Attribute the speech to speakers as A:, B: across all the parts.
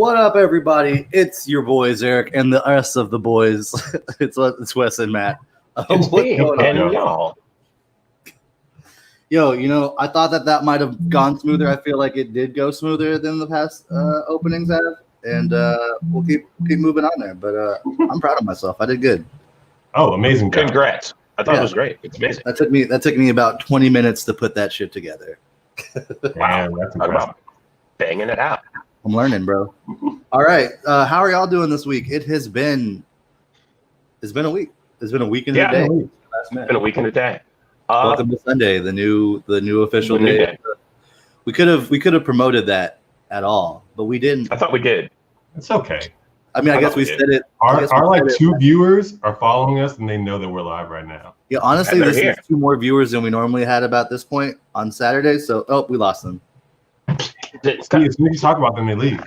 A: What up, everybody? It's your boys, Eric, and the rest of the boys. it's Wes and Matt.
B: It's
A: What's
B: me
A: going
B: and
A: on?
B: y'all.
A: Yo, I thought that might have gone smoother. I feel like it did go smoother than the past openings have, and we'll keep moving on there. But I'm proud of myself. I did good.
C: Oh, amazing job.
B: Congrats. I thought it was great. It's amazing.
A: That took me about 20 minutes to put that shit together.
B: Wow.
C: Damn, that's
B: Talk
C: impressive.
B: about banging it out.
A: I'm learning, bro. All right. How are y'all doing this week? It's been a week. It's been a week and a day.
B: It's been a week and a day.
A: Welcome to Sunday, the new official day. We could have promoted that at all, but we didn't.
B: I thought we did.
C: It's okay.
A: I mean, I guess we said it.
C: Our like two viewers are following us, and they know that we're live right now.
A: Yeah, honestly,
B: And they're
A: this
B: here.
A: is 2 more viewers than we normally had about this point on Saturday. So, we lost them.
B: It's
C: See, as soon as you talk about them, they leave.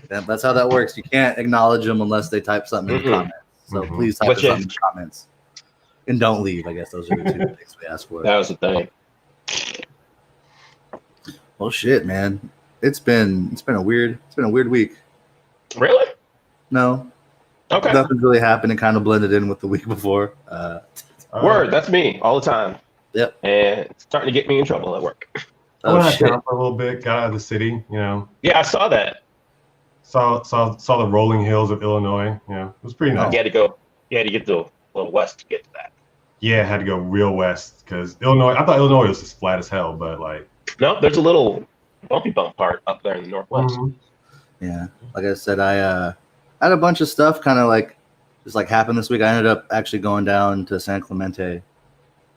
A: That's how that works. You can't acknowledge them unless they type something in the comments. So please type something in the comments. And don't leave. I guess those are the 2 things we asked for.
B: That was the thing.
A: Well, shit, man. It's been a weird week.
B: Really?
A: No,
B: Okay.
A: nothing's really happened. It kind of blended in with the week before.
B: Word. That's me all the time.
A: Yep.
B: And it's starting to get me in trouble at work.
C: I went out of
A: shit.
C: town for a little bit, got out of the city,
B: Yeah, I saw that.
C: saw the rolling hills of Illinois. It was pretty nice.
B: You had to go. You had to get to a little west to get to that.
C: Yeah, I had to go real west because Illinois. I thought Illinois was just flat as hell, but like.
B: No, there's a little bumpy bump part up there in the northwest.
A: Yeah, like I said, I had a bunch of stuff kind of like just like happened this week. I ended up actually going down to San Clemente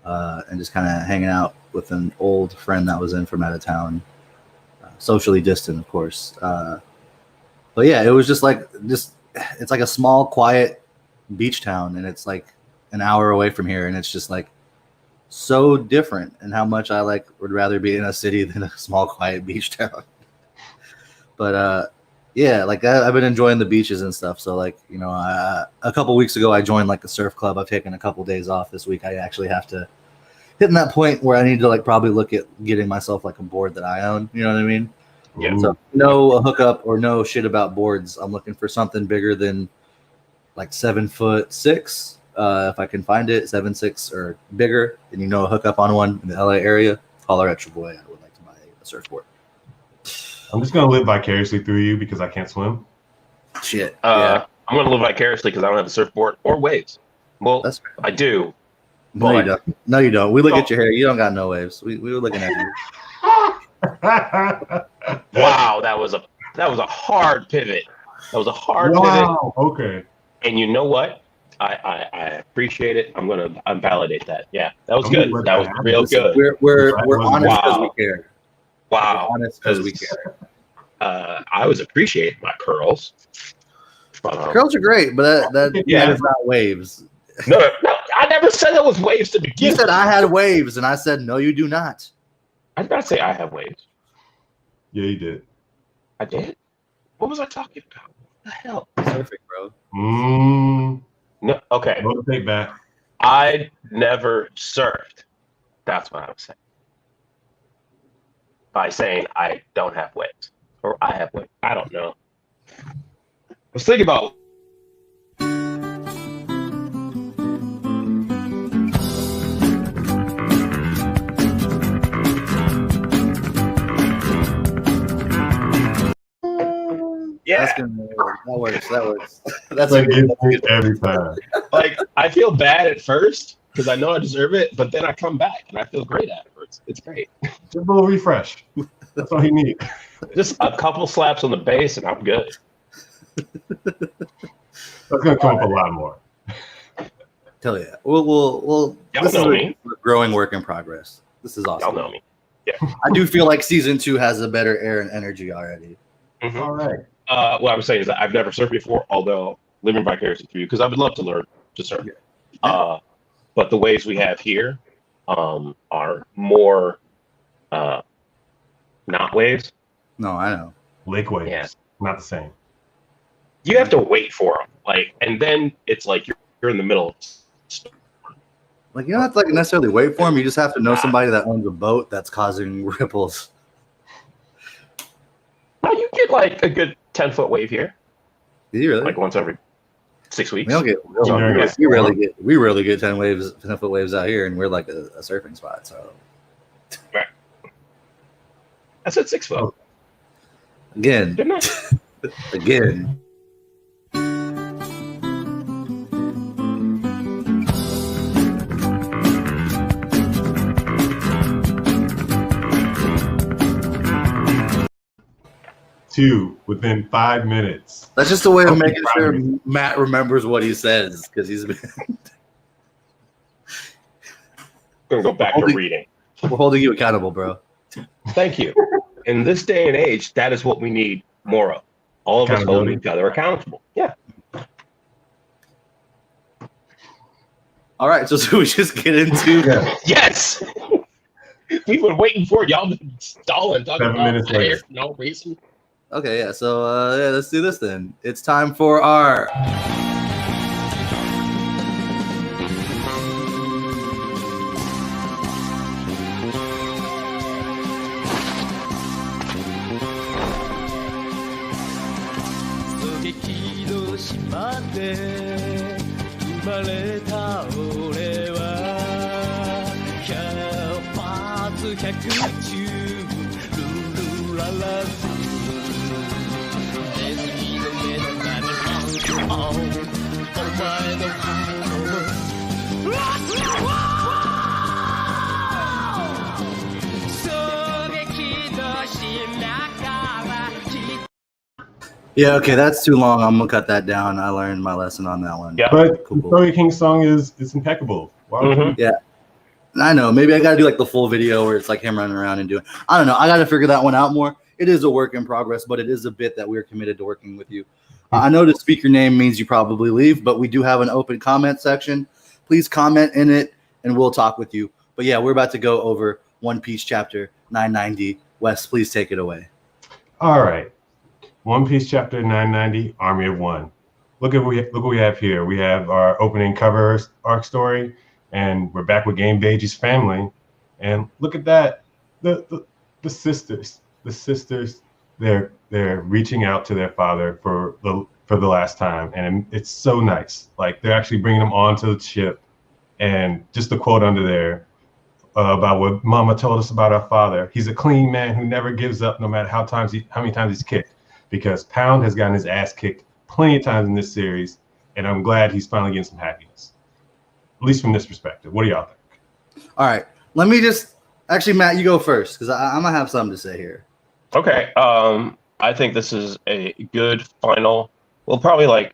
A: and just kind of hanging out with an old friend that was in from out of town, socially distant, of course. But yeah, it was just it's like a small, quiet beach town, and it's like an hour away from here, and it's just like so different, and how much I would rather be in a city than a small, quiet beach town. But yeah, like I've been enjoying the beaches and stuff. So a couple weeks ago I joined like a surf club. I've taken a couple days off this week. I actually have to hit in that point where I need to probably look at getting myself like a board that I own. You know what I mean?
B: Yeah.
A: So no hookup or no shit about boards. I'm looking for something bigger than like 7'6". If I can find it, 7'6" or bigger, and a hookup on one in the LA area, holler at your boy. I would like to buy a surfboard.
C: I'm just gonna live vicariously through you because I can't swim.
A: Shit.
B: I'm going to live vicariously because I don't have a surfboard or waves. Well,
A: That's fair.
B: I do.
A: No, you
B: but-
A: don't. No, you don't. We look at your hair. You don't got no waves. We were looking at you.
B: Wow, that was a hard pivot. That was a hard pivot.
C: Wow. Okay.
B: And you know what? I appreciate it. I'm gonna validate that. Yeah, that was
C: I'm
B: good.
C: gonna
B: That was real
A: Listen,
B: good.
A: We're honest because we
B: Wow.
A: care.
B: Wow.
A: We're honest because we care.
B: I was appreciating my curls.
A: Curls are great, but that
B: Yeah.
A: is not waves.
B: No, I never said it was waves to begin.
A: You said I had waves, and I said no, you do not.
B: I did not say I have waves.
C: Yeah, you did.
B: I did. What was I talking about? What the hell?
A: Perfect, bro.
B: No. Okay.
C: No take back.
B: I never surfed. That's what I was saying. By saying I don't have waves. Or I have waves. I don't know. I was thinking about yeah,
A: That's gonna work. That works. That's
C: Like
A: a good
C: it every time.
B: like I feel bad at first because I know I deserve it, but then I come back and I feel great afterwards. It's great.
C: Just a little refresh. That's all you need.
B: Just a couple slaps on the base and I'm good.
C: That's gonna come up a lot more.
A: Tell you. We'll
B: Y'all
A: this
B: know
A: is
B: me.
A: a growing work in progress. This is awesome.
B: Y'all know me.
A: I do feel like season 2 has a better air and energy already.
B: Mhm.
C: All right.
B: What I'm saying is that I've never surfed before, although living vicariously through you, because I would love to learn to surf. But the waves we have here are more not waves.
A: No, I know.
C: Lake waves.
B: Yeah.
C: Not the same.
B: You have to wait for them, and then it's like you're in the middle.
A: Like you don't have to necessarily wait for them. You just have to know somebody that owns a boat that's causing ripples.
B: No, you get like a good 10-foot wave here,
A: Did you really?
B: like once every 6 weeks.
A: We don't get.
B: So, yeah.
A: We rarely get 10-foot waves out here, and we're like a surfing spot. So
B: I said 6 foot.
A: again,
B: Didn't I?
A: again.
C: Two within 5 minutes.
A: That's just a way of
C: Okay,
A: making sure
C: fine.
A: Matt remembers what he says because he's been.
B: Gonna go back to reading.
A: We're holding you accountable, bro.
B: Thank you. In this day and age, that is what we need more of. All of us holding each other accountable. Yeah.
A: All right, so should we just get into?
C: Yeah.
B: Yes. We've been waiting for it. Y'all been stalling, talking
C: 7 minutes
B: about
C: later.
B: for no reason.
A: Okay, yeah. So yeah, let's do this then. It's time for our. Yeah, okay, that's too long. I'm gonna cut that down. I learned my lesson on that one.
B: Yeah.
C: But
A: Cool.
C: the Story King song is impeccable. Why would you-
A: I know. Maybe I gotta do like the full video where it's like him running around and doing. I don't know. I gotta figure that one out more. It is a work in progress, but it is a bit that we're committed to working with you. I know to speak your name means you probably leave, but we do have an open comment section. Please comment in it, and we'll talk with you. But yeah, we're about to go over One Piece chapter 990. Wes, please take it away.
C: All right. One Piece chapter 990, Army of One. Look what we have here. We have our opening cover arc story, and we're back with Game Beiji's family. And look at that. The sisters. The sisters, they're reaching out to their father for the last time, and it's so nice. Like they're actually bringing him onto the ship, and just the quote under there about what Mama told us about our father. He's a clean man who never gives up, no matter how many times he's kicked. Because Pound has gotten his ass kicked plenty of times in this series, and I'm glad he's finally getting some happiness. At least from this perspective. What do y'all think?
A: All right. Let me just actually, Matt, you go first because I'm gonna have something to say here.
B: Okay. I think this is a good final. Well, probably like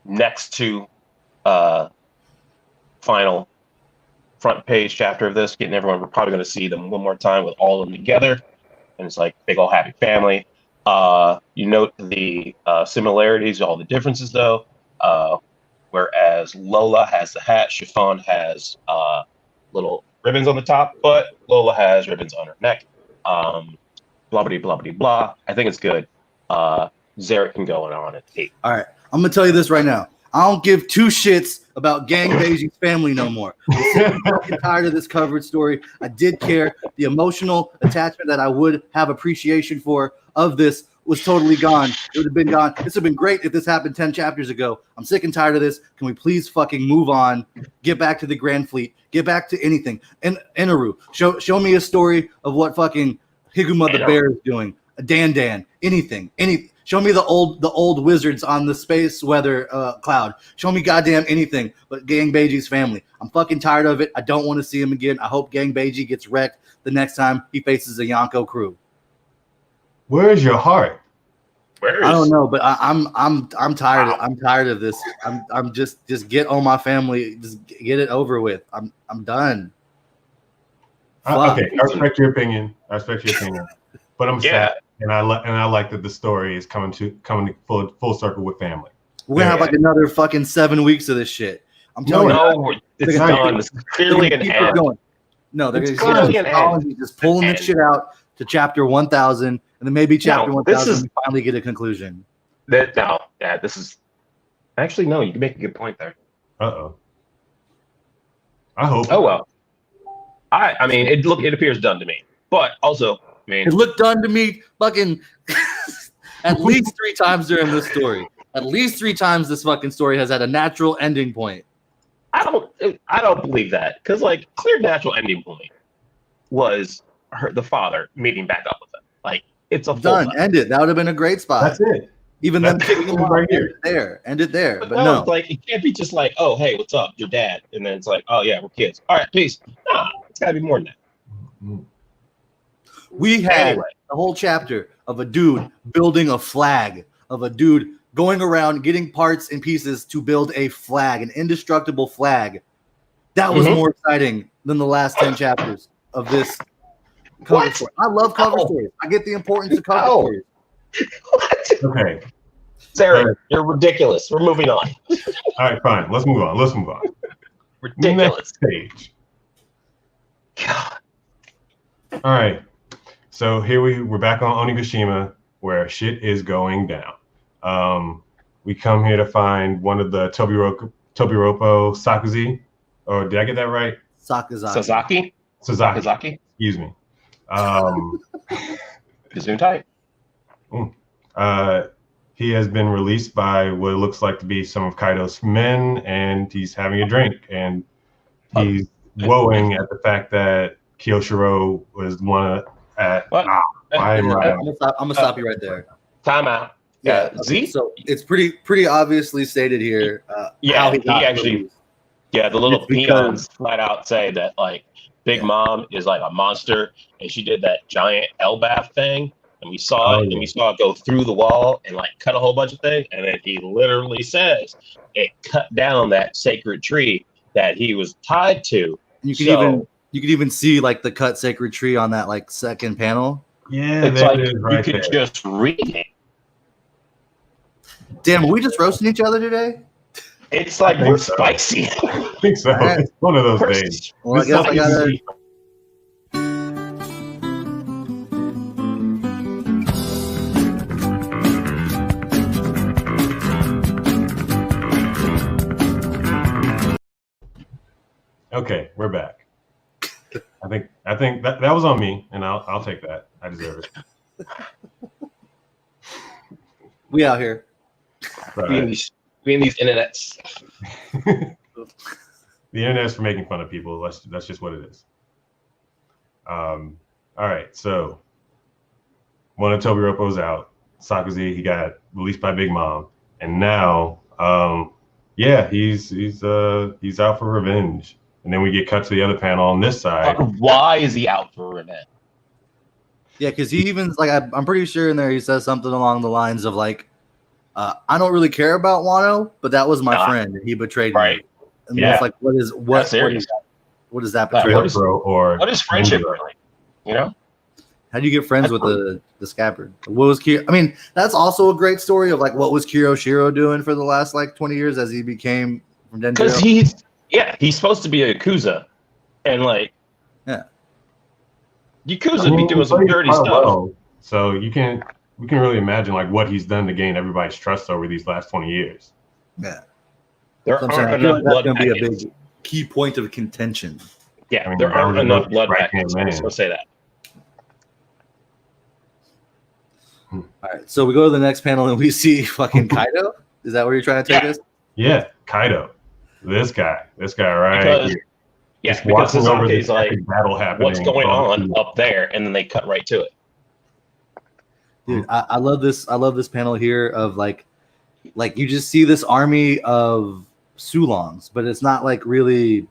B: next to final front page chapter of this, getting everyone. We're probably going to see them one more time with all of them together, and it's like big old happy family. You note the similarities, all the differences though. Whereas Lola has the hat, Chiffon has little ribbons on the top, but Lola has ribbons on her neck. Blah blah blah blah blah. I think it's good. Zarek can go on at 8.
A: All right, I'm gonna tell you this right now. I don't give two shits about Gang Beiji's family no more. I'm fucking tired of this covered story. I did care. The emotional attachment that I would have appreciation for of this was totally gone. It would have been gone. This would have been great if this happened 10 chapters ago. I'm sick and tired of this. Can we please fucking move on? Get back to the Grand Fleet. Get back to anything. And Inaru, show me a story of what fucking Higuma the Bear is doing. Dan, anything. Show me the old wizards on the space weather cloud. Show me goddamn anything but Gang Beiji's family. I'm fucking tired of it. I don't want to see him again. I hope Gang Beiji gets wrecked the next time he faces a Yonko crew.
C: Where is your heart?
A: I don't know, but I'm tired. I'm tired of this. I'm just get on my family. Just get it over with. I'm done.
C: Okay, I respect your opinion. But I'm sad, and I like that the story is coming to full circle with family.
A: We're gonna have like another fucking 7 weeks of this shit. I'm telling you.
B: No, it's done. It's clearly an end.
A: No, they're gonna just pulling this shit out to chapter 1000, and then maybe chapter 1000 we finally get a conclusion.
B: This is actually no. You can make a good point there.
C: I hope.
B: Oh well. I mean, it appears done to me, but also, I mean,
A: it looked done to me. Fucking At least 3 times during this story. At least 3 times this fucking story has had a natural ending point.
B: I don't believe that, because like clear natural ending point was the father meeting back up with him. Like it's a
A: Done.
B: full
A: End it. That would have been a great spot.
C: That's it.
A: Even
C: That's
A: them kicking him
C: right
A: off.
C: here.
A: End it there. But
B: no,
A: no.
B: it's like it can't be just like, oh hey, what's up, your dad, and then it's like, oh yeah, we're kids. All right, peace. Nah, it's gotta be more than that.
C: Mm.
A: We had
B: Anyway.
A: a whole chapter of a dude building a flag, of a dude going around getting parts and pieces to build a flag, an indestructible flag. That was more exciting than the last 10 chapters of this cover
B: What?
A: story. I love cover stories. I get the importance of cover stories.
B: What?
C: Okay.
B: Sarah, you're ridiculous. We're moving on.
C: All right, fine. Let's move on.
B: Ridiculous.
C: Next page.
B: God.
C: All right. So here we're back on Onigashima, where shit is going down. We come here to find one of the Tobiropo Sakuzi. Or did I get that right?
B: Sasaki?
C: Sasaki. Excuse me.
B: Gesundheit.
C: He has been released by what looks like to be some of Kaido's men, and he's having a drink, and he's woeing at the fact that Kyoshiro was one at.
B: What?
A: I'm gonna stop you right there.
B: Time out.
A: Yeah.
B: Z.
A: So it's pretty obviously stated here.
B: Yeah,
A: how
B: he actually.
A: released.
B: Yeah, the little
A: It's because-
B: peons flat out say that like Big Mom is like a monster, and she did that giant L bath thing, and we saw it, and we saw it go through the wall and like cut a whole bunch of things, and then he literally says it cut down that sacred tree that he was tied to.
A: You could even see like the cut sacred tree on that like second panel.
C: Yeah,
B: It's
C: that
B: like
C: is right
B: you could
C: there.
B: just read it.
A: Damn, are we just roasting each other today?
B: It's like
C: I think
B: we're
C: so.
B: spicy.
C: I think so.
A: Alright.
C: It's one of those
B: We're
C: days.
A: Well, I
C: This
A: guess I
C: is
A: gotta.
C: easy. Okay, we're back. I think that was on me, and I'll take that. I deserve it.
A: We out here.
B: being these internets.
C: The internet's for making fun of people. That's just what it is. All right, so one of Tobiropo's out. Sakuzi, he got released by Big Mom, and now, he's out for revenge. And then we get cut to the other panel on this side.
B: Why is he out for revenge?
A: Yeah, because he even like I'm pretty sure in there he says something along the lines of like, I don't really care about Wano, but that was my friend and he betrayed me.
B: Right.
A: And
C: Yeah.
A: it's like what is that
B: Like,
A: betrayal?
B: what is friendship really? You know?
A: How do you get friends with the scabbard? What was Kiro? I mean, that's also a great story of like what was Kiroshiro doing for the last like 20 years as he became from Denjiro.
B: Because he's supposed to be a Yakuza. And like Yakuza be doing some dirty stuff.
C: Well, so we can really imagine like what he's done to gain everybody's trust over these last 20 years.
A: Yeah.
B: There
A: So I'm saying, I
B: aren't
A: feel
B: enough
A: like
B: blood
A: that's gonna be a
B: packets.
A: big key point of contention.
B: Yeah,
C: I mean,
B: there aren't enough blood
C: right-hand
B: packets.
C: man.
B: I'm just gonna say that.
A: All right, so we go to the next panel and we see fucking Kaido. Is that where you're trying to take us?
C: Yeah, Kaido. This guy right
B: Because-
C: here.
B: Yeah,
C: Just
B: because
C: watching over
B: Sasaki's
C: this
B: like,
C: epic battle happening.
B: what's going on up there? And then they cut right to it.
A: Dude, I love this. I love this panel here of like you just see this army of Sulongs, but it's not like really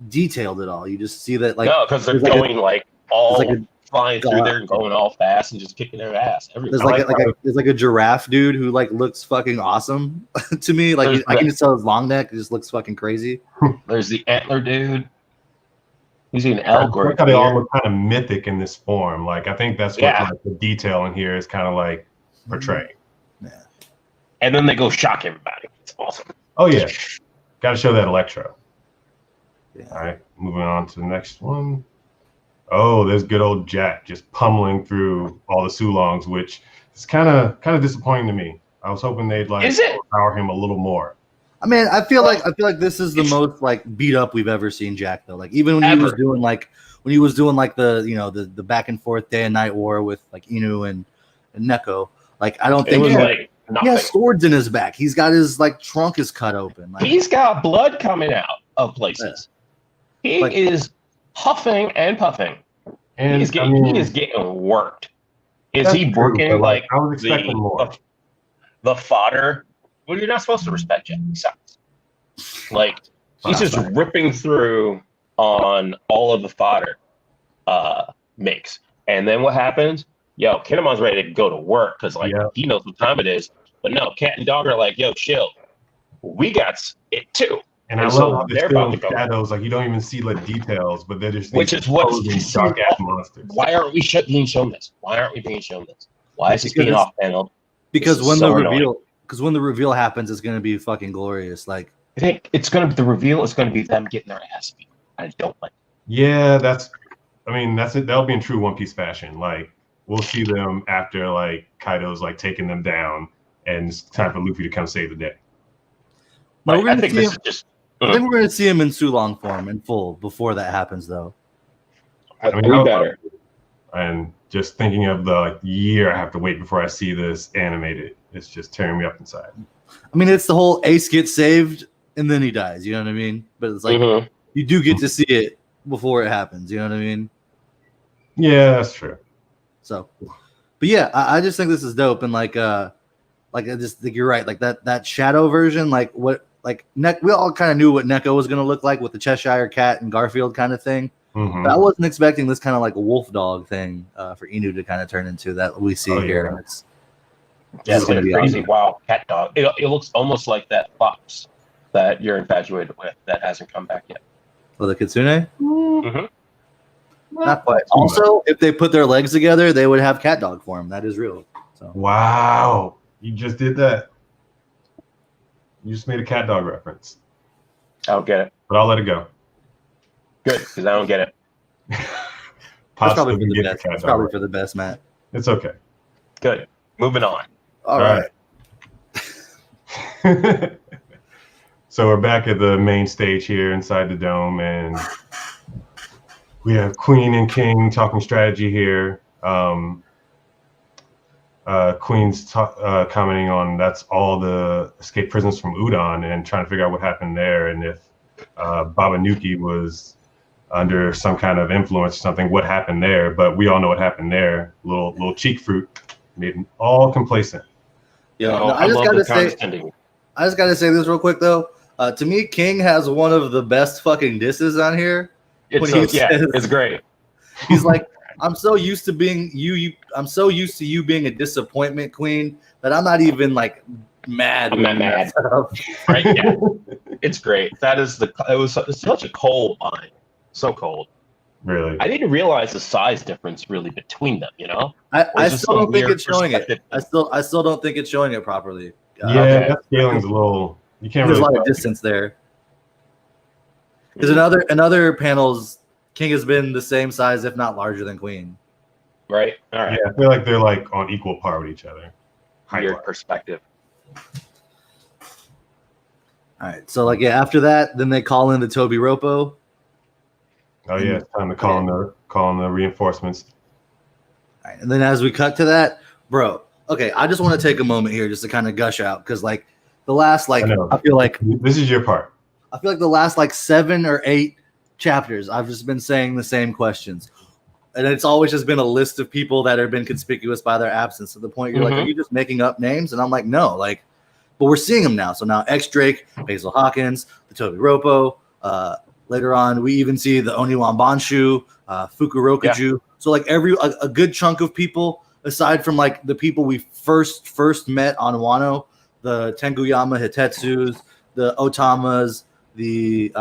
A: detailed at all. You just see that like
B: no, because they're
A: there's like
B: going like all
A: there's like a-
B: flying through there and going all fast and just kicking their ass.
A: there's like a giraffe dude who like looks fucking awesome to me. Like I can just tell his long neck. It just looks fucking crazy.
B: There's the antler dude. He's an elk or
C: Look how they all look kind of mythic in this form. Like I think that's what
B: Yeah.
C: like, the detail in here is kind of like portraying.
A: Yeah.
B: and then they go shock everybody. It's awesome.
C: Oh yeah, got to show that electro.
A: Yeah.
C: All right, moving on to the next one. Oh, there's good old Jack just pummeling through all the Sulongs, which is kind of disappointing to me. I was hoping they'd like
B: Is it?
C: power him a little more.
A: I mean, I feel like this is the most like beat up we've ever seen Jack though. Like even when he was
B: Ever.
A: doing like the the back and forth day and night war with like Inu and Neko, Like I don't
B: It
A: think
B: was
A: he,
B: like
A: he
B: nothing.
A: has swords in his back. He's got his like trunk is cut open. Like,
B: He's got blood coming out of places. He
A: Like-
B: is huffing and puffing.
C: And
B: He is getting worked. Is
C: that's
B: he
C: true,
B: working
C: but,
B: like
C: I was expecting more.
B: the fodder? Well, you're not supposed to respect him. Besides, like he's just ripping through on all of the fodder makes. And then what happens? Yo, Kinemon's ready to go to work because like he knows what time it is. But no, Cat and Dog are like, yo, chill. We got it too.
C: And I
B: And
C: love
B: so
C: how
B: they're
C: they're
B: about
C: still
B: to go.
C: shadows. Like you don't even see like details, but they're just
B: Which is what's
C: imposing dark ass monsters.
B: Why aren't we being shown this? Why aren't we being shown this? Why is this
A: Because
B: being
A: it's-
B: off panel?
A: because
B: This is
A: when
B: so
A: the
B: annoying.
A: reveal happens, it's gonna be fucking glorious. Like
B: I think it's going to be the reveal. It's going to be them getting their ass beat. I don't like.
C: Yeah, that's it. That'll be in true One Piece fashion. Like we'll see them after like Kaido's like taking them down, and it's time for Luffy to come save the day.
A: no,
B: Like,
A: we're
B: I
A: gonna
B: think
A: see
B: this
A: him.
B: is just.
A: I think we're gonna see him in Sulong form in full before that happens, though.
C: I mean,
B: we better.
C: And just thinking of the year I have to wait before I see this animated, it's just tearing me up inside.
A: I mean, it's the whole Ace gets saved and then he dies. You know what I mean? But it's like
B: Mhm.
A: you do get to see it before it happens. You know what I mean?
C: Yeah, that's true.
A: So, but yeah, I just think this is dope, and like I just think you're right. Like that shadow version, like what, like we all kind of knew what Neko was gonna look like with the Cheshire Cat and Garfield kind of thing.
C: Mhm.
A: But I wasn't expecting this kind of like wolf dog thing for Inu to kind of turn into that we see here.
C: Yeah.
A: And it's
B: It's
A: gonna
B: like
A: be
B: crazy.
A: awesome.
B: Wow, cat dog. It looks almost like that fox that you're infatuated with that hasn't come back yet.
A: for the Kitsune.
B: Mhm.
A: Not quite. Also, if they put their legs together, they would have cat dog form. That is real. So
C: Wow, you just did that. You just made a cat dog reference,
B: I don't get it.
C: but I'll let it go.
B: Good, because I don't get it.
A: that's
C: Possibly
A: probably for the
C: get
A: best.
C: cat
A: That's
C: dog
A: probably
C: reference.
A: for the best, Matt.
C: It's okay.
B: Good. Moving on.
A: All right.
C: So we're back at the main stage here inside the dome, and we have Queen and King talking strategy here. Queen's commenting on that's all the escaped prisoners from Udon and trying to figure out what happened there, and if Baba Nuki was under some kind of influence or something, what happened there. But we all know what happened there. Little cheek fruit made them all complacent.
A: Yeah,
B: Oh,
A: no, I just
B: love
A: gotta
B: the
A: say,
B: condescending.
A: this real quick though. To me, King has one of the best fucking disses on here.
B: It's
A: when he says-
B: it's great.
A: He's like, I'm so used to being I'm so used to you being a disappointment, Queen, that I'm not even like mad.
B: I'm
A: when
B: not
A: you
B: mad.
A: mess up."
B: Right? Yeah. It's great. That is it was such a cold line. So cold.
C: Really.
B: I didn't realize the size difference really between them, you know?
A: I
B: It's just
A: still
B: some
A: don't think
B: weird
A: it's showing it.
B: perspective.
A: I still don't think it's showing it properly.
C: Yeah,
B: Okay.
C: that scaling's a little. You can't
A: There's
C: really.
A: a lot of
C: tell.
A: distance there. Because in other panels, King has been the same size, if not larger than Queen.
B: Right? All right.
C: Yeah, I feel like they're like on equal par with each other.
B: Weird
C: Height-wise.
B: perspective.
A: All right, so like yeah, after that, then they call in the Toby Ropo.
C: Oh yeah, it's time to call in the reinforcements.
A: All right, and then as we cut to that, bro. Okay, I just want to take a moment here just to kind of gush out because like the last like
C: I know.
A: I feel like
C: This is your part.
A: the last like 7 or 8 chapters, I've just been saying the same questions. And it's always just been a list of people that have been conspicuous by their absence to the point you're like, are you just making up names? And I'm like, no, like, but we're seeing them now. So now X Drake, Basil Hawkins, the Toby Ropo. Later on, we even see the Oniwan Banshu, Fukurokuju. Yeah. So like a good chunk of people, aside from like the people we first met on Wano, the Tenguyama Hitetsus, the Otamas, the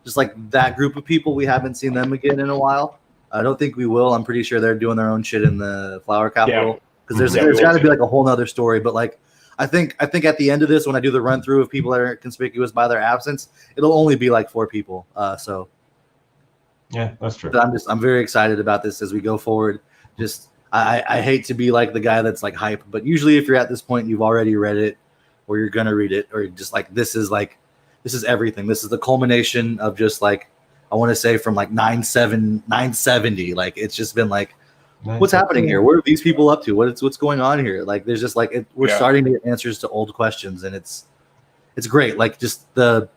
A: just like that group of people, we haven't seen them again in a while. I don't think we will. I'm pretty sure they're doing their own shit in the Flower Capital because there's got to be like a whole nother story. But like, I think at the end of this, when I do the run through of people that are conspicuous by their absence, it'll only be like 4 people. So
C: yeah, that's true.
A: I'm very excited about this as we go forward. Just I hate to be like the guy that's like hype, but usually if you're at this point, you've already read it, or you're gonna read it, or just like this is everything. This is the culmination of just like I want to say from like 970. Like it's just been like what's happening here? What are these people up to? What's going on here? Like, there's just like we're starting to get answers to old questions, and it's great. Like, just for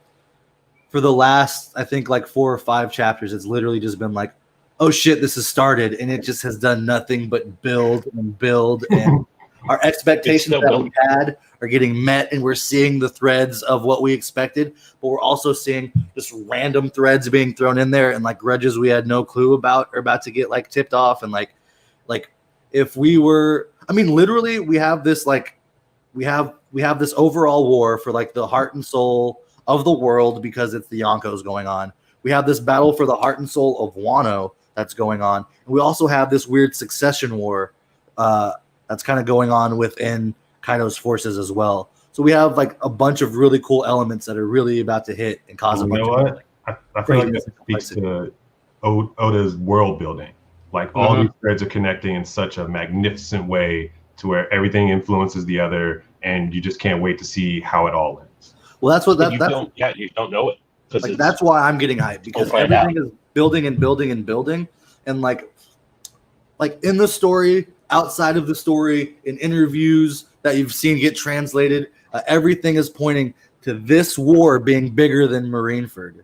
A: the last, I think, like 4 or 5 chapters, it's literally just been like, oh shit, this has started, and it just has done nothing but build and build, and our expectations that we had are getting met, and we're seeing the threads of what we expected, but we're also seeing just random threads being thrown in there, and like grudges we had no clue about are about to get like tipped off, and like if we were, I mean, literally, we have this like we have this overall war for like the heart and soul of the world because it's the Yonkos going on. We have this battle for the heart and soul of Wano that's going on. And we also have this weird succession war that's kind of going on within Kaido's forces as well. So we have like a bunch of really cool elements that are really about to hit and cause a bunch of like,
C: I feel like that speaks to Oda's world building. Like all these threads are connecting in such a magnificent way to where everything influences the other, and you just can't wait to see how it all ends.
A: Well, that's what
B: you don't know it.
A: Like, that's why I'm getting hyped, because everything is building and building and building, and like in the story, outside of the story, in interviews that you've seen get translated, everything is pointing to this war being bigger than Marineford.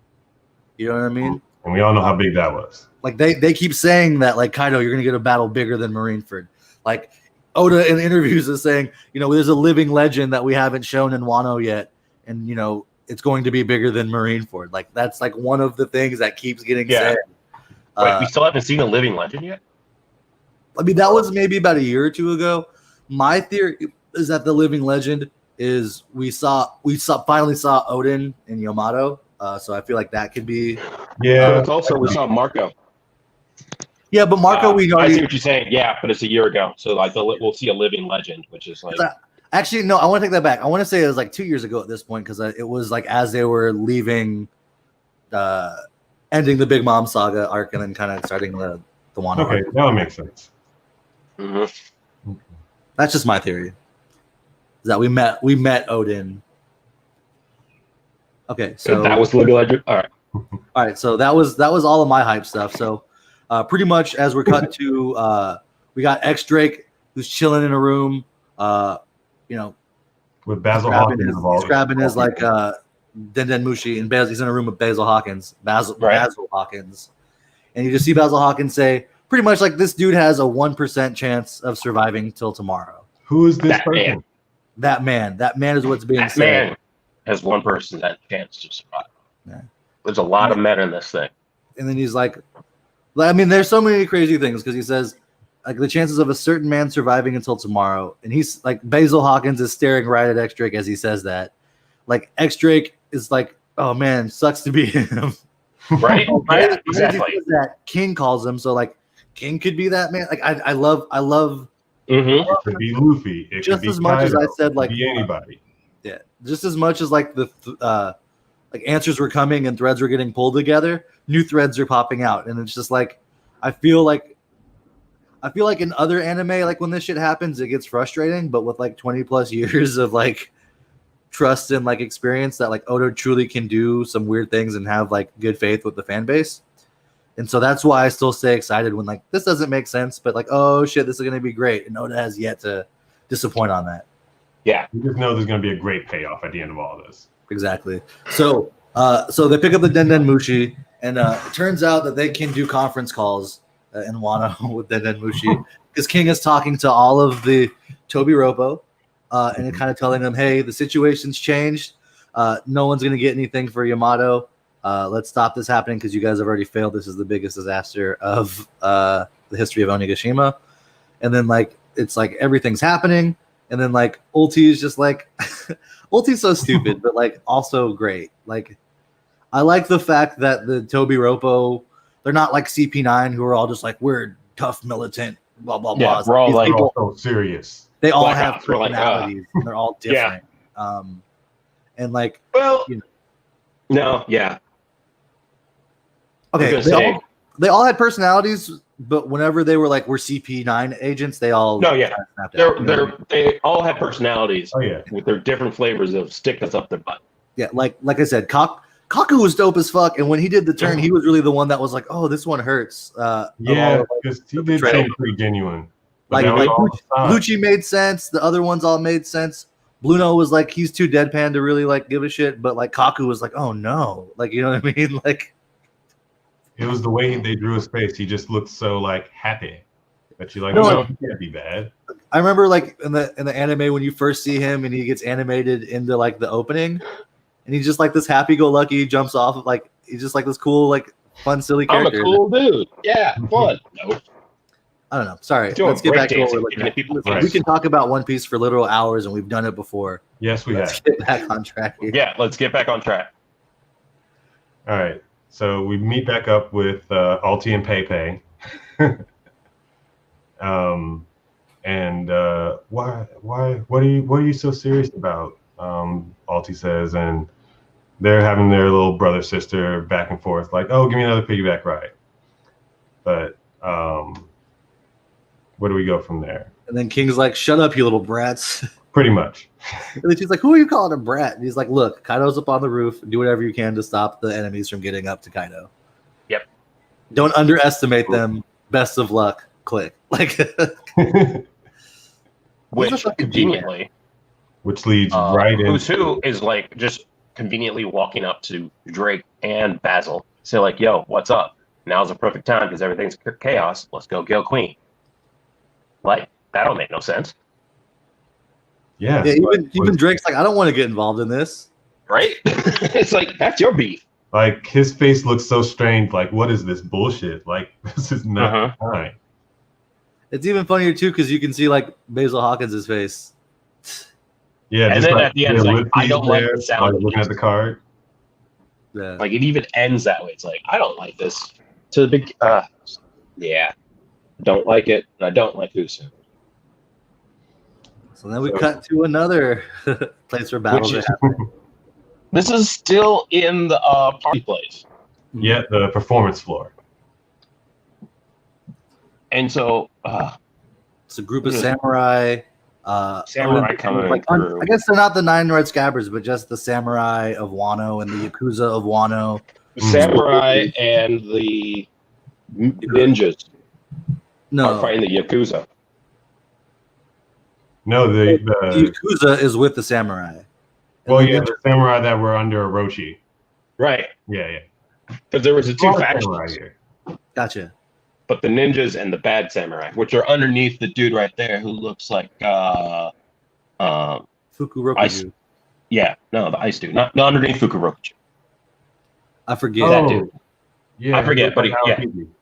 A: You know what I mean?
C: And we all know how big that was.
A: Like they keep saying that, like, Kaido, you're gonna get a battle bigger than Marineford. Like Oda in interviews is saying, you know, there's a living legend that we haven't shown in Wano yet, and you know, it's going to be bigger than Marineford. Like, that's like one of the things that keeps getting said.
B: Wait, we still haven't seen a living legend yet?
A: I mean, that was maybe about a year or two ago. My theory is that the living legend is we finally saw Odin in Yamato. So I feel like that could be.
C: Yeah.
B: It's also we saw Marco.
A: Yeah, but Marco, we
B: I
A: already.
B: see what you're saying. Yeah, but it's a year ago, so like we'll see a living legend, which is like.
A: Actually, no, I want to take that back. I want to say it was like 2 years ago at this point, because it was like as they were leaving, ending the Big Mom saga arc, and then kind of starting the Wano arc.
C: Okay, that would make sense.
B: Mm-hmm.
A: That's just my theory. Is that we met Odin. Okay, so
B: that was living legend. All
A: right. So that was all of my hype stuff. So pretty much as we're cut to, we got X Drake who's chilling in a room. You know,
C: with Basil Hawkins involved.
A: He's grabbing his like Den Mushi, and he's in a room with Basil Hawkins. Basil Hawkins, and you just see Basil Hawkins say pretty much like, this dude has a 1% chance of surviving till tomorrow.
C: Who is this person?
A: That man is what's being said.
B: That man has 1% that chance to survive.
A: Yeah.
B: There's a lot of men in this thing.
A: And then he's like, I mean, there's so many crazy things, because he says, like, the chances of a certain man surviving until tomorrow. And he's like, Basil Hawkins is staring right at X Drake as he says that. Like, X Drake is like, oh man, sucks to be him.
B: Right? Yeah, exactly.
A: That King calls him. So like, King could be that man. Like, I love.
C: It could be Luffy. It
A: just
C: could be
A: as much
C: Kaido.
A: as I said, like,
C: it could be anybody.
A: Yeah, just as much as like the like answers were coming and threads were getting pulled together, new threads are popping out, and it's just like I feel like in other anime, like when this shit happens, it gets frustrating. But with like 20 plus years of like trust and like experience, that like Oda truly can do some weird things and have like good faith with the fan base. And so that's why I still stay excited when like this doesn't make sense, but like, oh shit, this is gonna be great. And Oda has yet to disappoint on that.
B: Yeah.
C: You just know there's gonna be a great payoff at the end of all this.
A: Exactly. So they pick up the Den Mushi, and it turns out that they can do conference calls in Wano with Den Mushi, because King is talking to all of the Toby Roppo, and kind of telling them, hey, the situation's changed. No one's gonna get anything for Yamato. Let's stop this happening, because you guys have already failed. This is the biggest disaster of the history of Onigashima. And then like it's like everything's happening, and then like Ulti is just like Ulti's so stupid, but like also great. Like I like the fact that the Toby Roppo, they're not like CP9 who are all just like, we're tough militant, blah blah blah.
B: Yeah, we're all like
C: so serious.
A: They all
B: Black
A: have
B: Ops, we're like,
A: personalities. And they're all different. And like,
B: well,
A: you know,
B: no, yeah.
A: okay, they all had personalities, but whenever they were like, we're CP9 agents, they all snapped out.
B: They all have personalities.
C: Oh yeah,
B: with their different flavors of stick that's up their butt.
A: Yeah, like I said, Cock Kaku was dope as fuck, and when he did the turn, he was really the one that was like, "Oh, this one hurts."
C: Yeah, because he did seem pretty genuine.
A: Like Gucci made sense. The other ones all made sense. Bluno was like, he's too deadpan to really like give a shit, but like Kaku was like, "Oh no," like you know what I mean? Like
C: it was the way they drew his face. He just looked so like happy that you're like,
A: No,
C: he can't be bad.
A: I remember like in the anime when you first see him and he gets animated into like the opening, and he's just like this happy-go-lucky, jumps off of like he's just like this cool, like fun, silly character.
B: I'm a cool dude. Yeah, fun. No.
A: I don't know. Sorry. Let's get back to what we're looking at.
B: Right.
A: We can talk about One Piece for literal hours, and we've done it before.
C: Yes, we
A: Let's
C: have.
A: get back on track here.
B: Yeah, let's get back on track.
C: All right. So we meet back up with Alti and Pepe. And what are you so serious about? Alti says, and they're having their little brother sister back and forth, like, oh, give me another piggyback ride. But where do we go from there?
A: And then King's like, "Shut up, you little brats."
C: Pretty much.
A: And then she's like, "Who are you calling a brat?" And he's like, "Look, Kaido's up on the roof. Do whatever you can to stop the enemies from getting up to Kaido.
B: Yep.
A: Don't underestimate them. Best of luck." Click. Like,
B: which conveniently,
C: which leads right in.
B: Who's Who is like just conveniently walking up to Drake and Basil. So like, yo, what's up? Now's the perfect time because everything's chaos. Let's go kill Queen. Like, that don't make no sense.
C: Yeah.
A: Even Drake's like, "I don't want to get involved in this."
B: Right? It's like, that's your beef.
C: Like, his face looks so strange. Like, what is this bullshit? Like, this is not fine.
A: It's even funnier too because you can see like Basil Hawkins' face.
C: Yeah,
B: and
C: just
B: then
C: like,
B: at the end, it's like, I don't like the sound.
C: Looking at the card.
A: Yeah.
B: Like, it even ends that way. It's like, I don't like this. To the big, yeah, don't like it. And I don't like Usu.
A: So then we cut to another place where battles are happening.
B: This is still in the party place.
C: Yeah, the performance floor.
B: And so,
A: it's a group of samurai.
B: Samurai coming
A: like,
B: through.
A: I guess they're not the 9 Red Scabbards, but just the samurai of Wano and the Yakuza of Wano.
B: The samurai and the ninjas are fighting the Yakuza.
C: No, the
A: Yakuza is with the samurai.
C: Well, yeah, the samurai that were under Orochi.
B: Right.
C: Yeah.
B: Because there was the two factions.
C: Here.
A: Gotcha.
B: But the ninjas and the bad samurai, which are underneath the dude right there who looks like
A: Fukurokuju.
B: Yeah, no, the ice dude. Not underneath Fukurokuju.
A: I forget
B: that dude.
C: Yeah,
B: I forget, but yeah.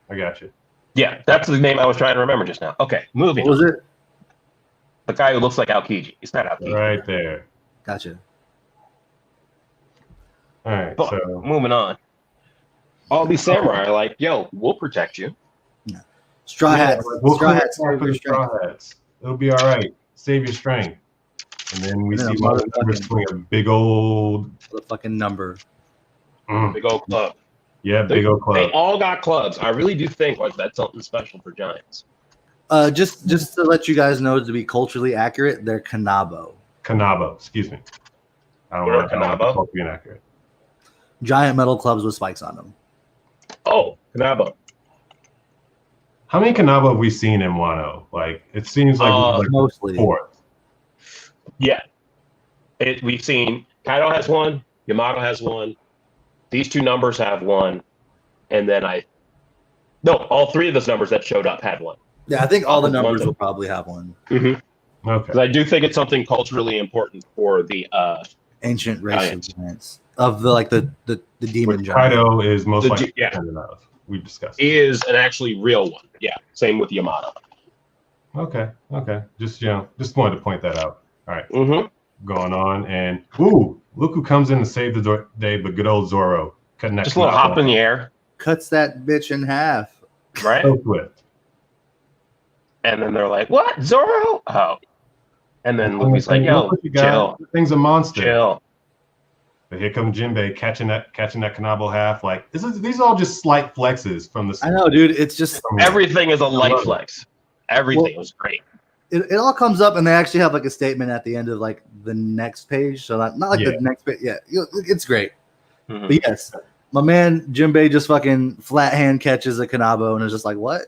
C: I got you.
B: Yeah, that's the name I was trying to remember just now. Okay, moving.
A: What was it?
B: The guy who looks like Aokiji. He's not Aokiji.
C: Right there.
A: Gotcha.
C: All right,
B: but
C: so
B: moving on. All these samurai are like, yo, we'll protect you.
A: Straw hats.
C: We'll
A: straw hats.
C: for the straw hats. It'll be all right. Save your strength. And then we see one of the numbers doing a big old
A: fucking number.
B: Big old club.
C: Yeah, big old club.
B: They all got clubs. I really do think like that's something special for Giants.
A: Just to let you guys know, to be culturally accurate, they're Kanabo.
C: Kanabo, excuse me. I don't want to be inaccurate.
A: Giant metal clubs with spikes on them.
B: Oh, Kanabo.
C: How many Kanabo have we seen in Wano? Like, it seems like
A: mostly
C: 4.
B: Yeah. We've seen Kaido has one, Yamato has one, these two numbers have one, and then all 3 of those numbers that showed up had one.
A: Yeah, I think all the numbers will probably have one.
B: Mm-hmm. Okay. Because I do think it's something culturally important for the
A: ancient race of giants. Of the demon giant.
C: Kaido is most likely dependent of. We discussed.
B: Is an actually real one. Yeah. Same with Yamato.
C: Okay. Just wanted to point that out. All right.
B: Mm-hmm.
C: Going on, and look who comes in to save the day, but good old Zoro cutting that.
B: Just a little hop in the air.
A: Cuts that bitch in half.
B: Right.
C: So swift.
B: And then they're like, "What, Zoro?" Oh. And then Luffy's like, "Yo, chill.
C: The thing's a monster."
B: Chill.
C: But here comes Jinbei catching that Kanabo half. Like, these are all just slight flexes from the.
A: I know, dude. It's just
B: everything is a light flex. Everything was great.
A: It all comes up, and they actually have like a statement at the end of like the next page. So not like the next page. Yeah, it's great.
B: Mhm.
A: But yes, my man Jinbei just fucking flat hand catches a Kanabo and is just like, what?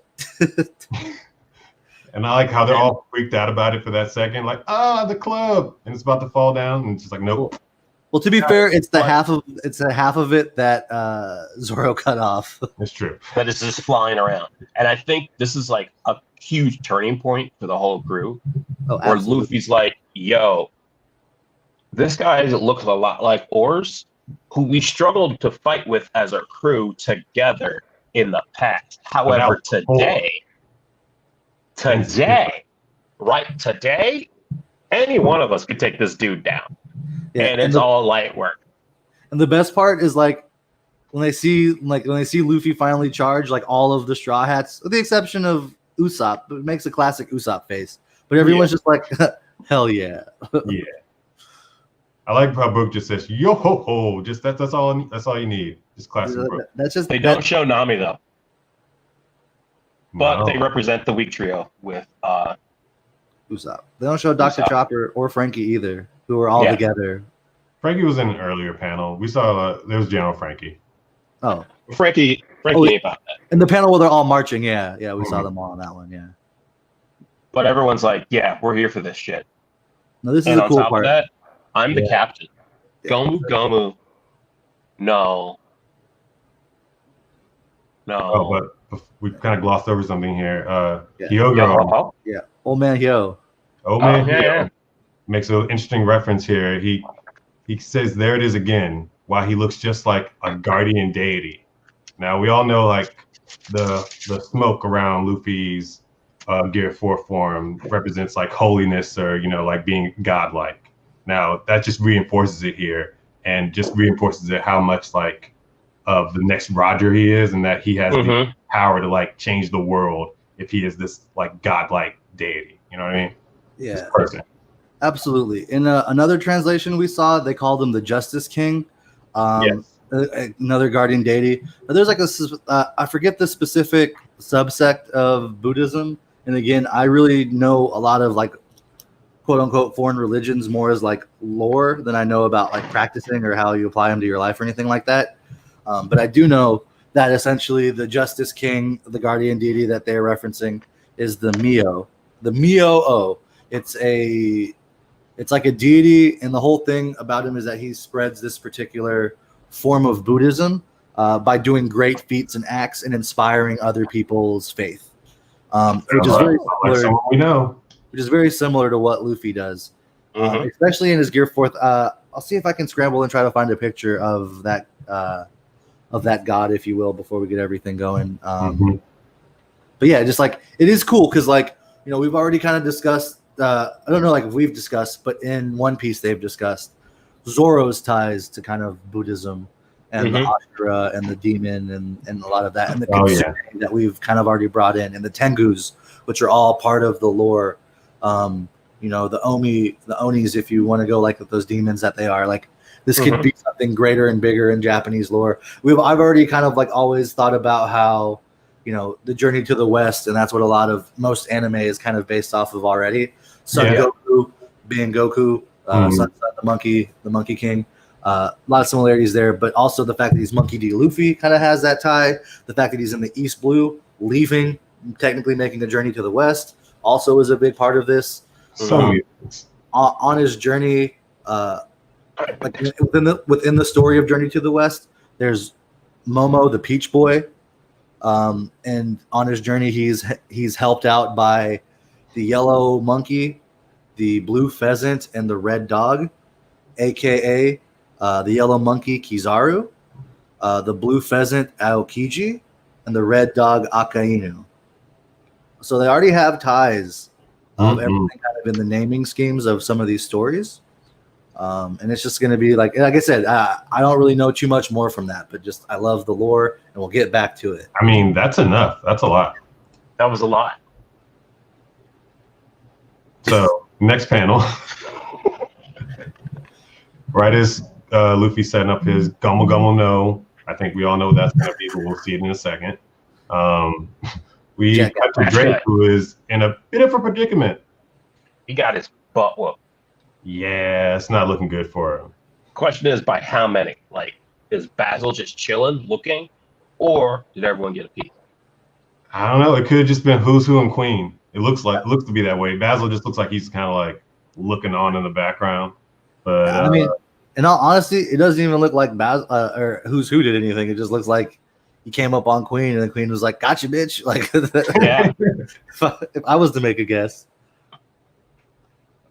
C: And I like how they're all freaked out about it for that second, like, the club, and it's about to fall down, and it's just like, nope.
A: Well, to be fair, it's the half of it that Zoro cut off.
C: It's true.
B: That is just flying around. And I think this is like a huge turning point for the whole crew,
A: Oh,
B: where
A: absolutely.
B: Luffy's like, yo, this guy looks a lot like Oars, who we struggled to fight with as a crew together in the past. However, today, any one of us could take this dude down.
A: Yeah,
B: and it's all light work.
A: And the best part is like when they see Luffy finally charge, like all of the Straw Hats, with the exception of Usopp, but it makes a classic Usopp face. But everyone's just like, hell yeah.
C: Yeah. I like how Brook just says, yo ho ho. Just that's all you need. Just classic Brook.
A: That's just
B: they don't show Nami though. But
C: No.
B: they represent the weak trio with
A: Usopp. They don't show Dr.
B: Usopp.
A: Chopper or Frankie either, who are all together.
C: Frankie was in an earlier panel. We saw there was General Frankie.
A: Oh,
B: Frankie ain't about that.
A: in the panel where they're all marching, we saw them all on that one, yeah.
B: But everyone's like, yeah, we're here for this shit.
A: No, this is
B: And
A: the
B: on
A: cool
B: top
A: part.
B: of that, I'm the captain.
A: Yeah.
B: Gomu. No.
C: Oh, but we kind of glossed over something here.
A: Yeah.
C: Hyogoro,
A: Yeah, old man Hyo.
C: old man Hyo,
B: yeah.
C: makes an interesting reference here. He says, there it is again, why he looks just like a guardian deity. Now, we all know, like, the smoke around Luffy's Gear 4 form represents, like, holiness or, like, being godlike. Now, that just reinforces it here and just reinforces it how much, like, of the next Roger he is, and that he has the power to, like, change the world if he is this, like, godlike deity. You know what I mean?
A: Yeah.
C: This person.
A: Absolutely. In another translation we saw, they called him the Justice King.
C: Yes.
A: Another guardian deity. But there's like I forget the specific subsect of Buddhism. And again, I really know a lot of like quote unquote foreign religions more as like lore than I know about like practicing or how you apply them to your life or anything like that. But I do know that essentially the Justice King, the guardian deity that they're referencing, is the Mio. The Mio-O. It's like a deity, and the whole thing about him is that he spreads this particular form of Buddhism by doing great feats and acts and inspiring other people's faith, which is very
C: like someone we know.
A: Which is very similar to what Luffy does, especially in his Gear 4th. I'll see if I can scramble and try to find a picture of that god, if you will, before we get everything going. But yeah, just like it is cool because like we've already kind of discussed. I don't know, like if we've discussed, but in One Piece they've discussed Zoro's ties to kind of Buddhism and the Ashura and the demon and a lot of that, and the Kitsune that we've kind of already brought in, and the Tengus, which are all part of the lore. The Onis, if you want to go like with those demons that they are, like this could be something greater and bigger in Japanese lore. I've already kind of like always thought about how the Journey to the West, and that's what most anime is kind of based off of already. Goku being Goku, the Monkey King. A lot of similarities there, but also the fact that he's Monkey D. Luffy kind of has that tie. The fact that he's in the East Blue, technically making a journey to the West, also is a big part of this. On his journey, like within the story of Journey to the West, there's Momo, the Peach Boy. And on his journey, he's helped out by the yellow monkey, the blue pheasant, and the red dog, aka the yellow monkey Kizaru, the blue pheasant Aokiji, and the red dog Akainu. So they already have ties of everything kind of in the naming schemes of some of these stories. And it's just going to be like I said, I don't really know too much more from that, but just I love the lore, and we'll get back to it.
C: I mean, that's enough. That's a lot.
B: That was a lot.
C: So next panel, right as Luffy setting up his Gomu Gomu no, I think we all know what that's going to be, but we'll see it in a second. We cut to Drake, who is in a bit of a predicament.
B: He got his butt whooped.
C: Yeah, it's not looking good for him.
B: Question is, by how many? Like, Is Basil just chilling, looking, or did everyone get a piece?
C: I don't know. It could have just been who's who and Queen. It looks to be that way. Basil just looks like he's kind of like looking on in the background. But
A: I mean, in all honesty, it doesn't even look like Basil or who's who did anything. It just looks like he came up on Queen, and the Queen was like, "Gotcha, bitch!" Like,
B: Yeah.
A: if I was to make a guess.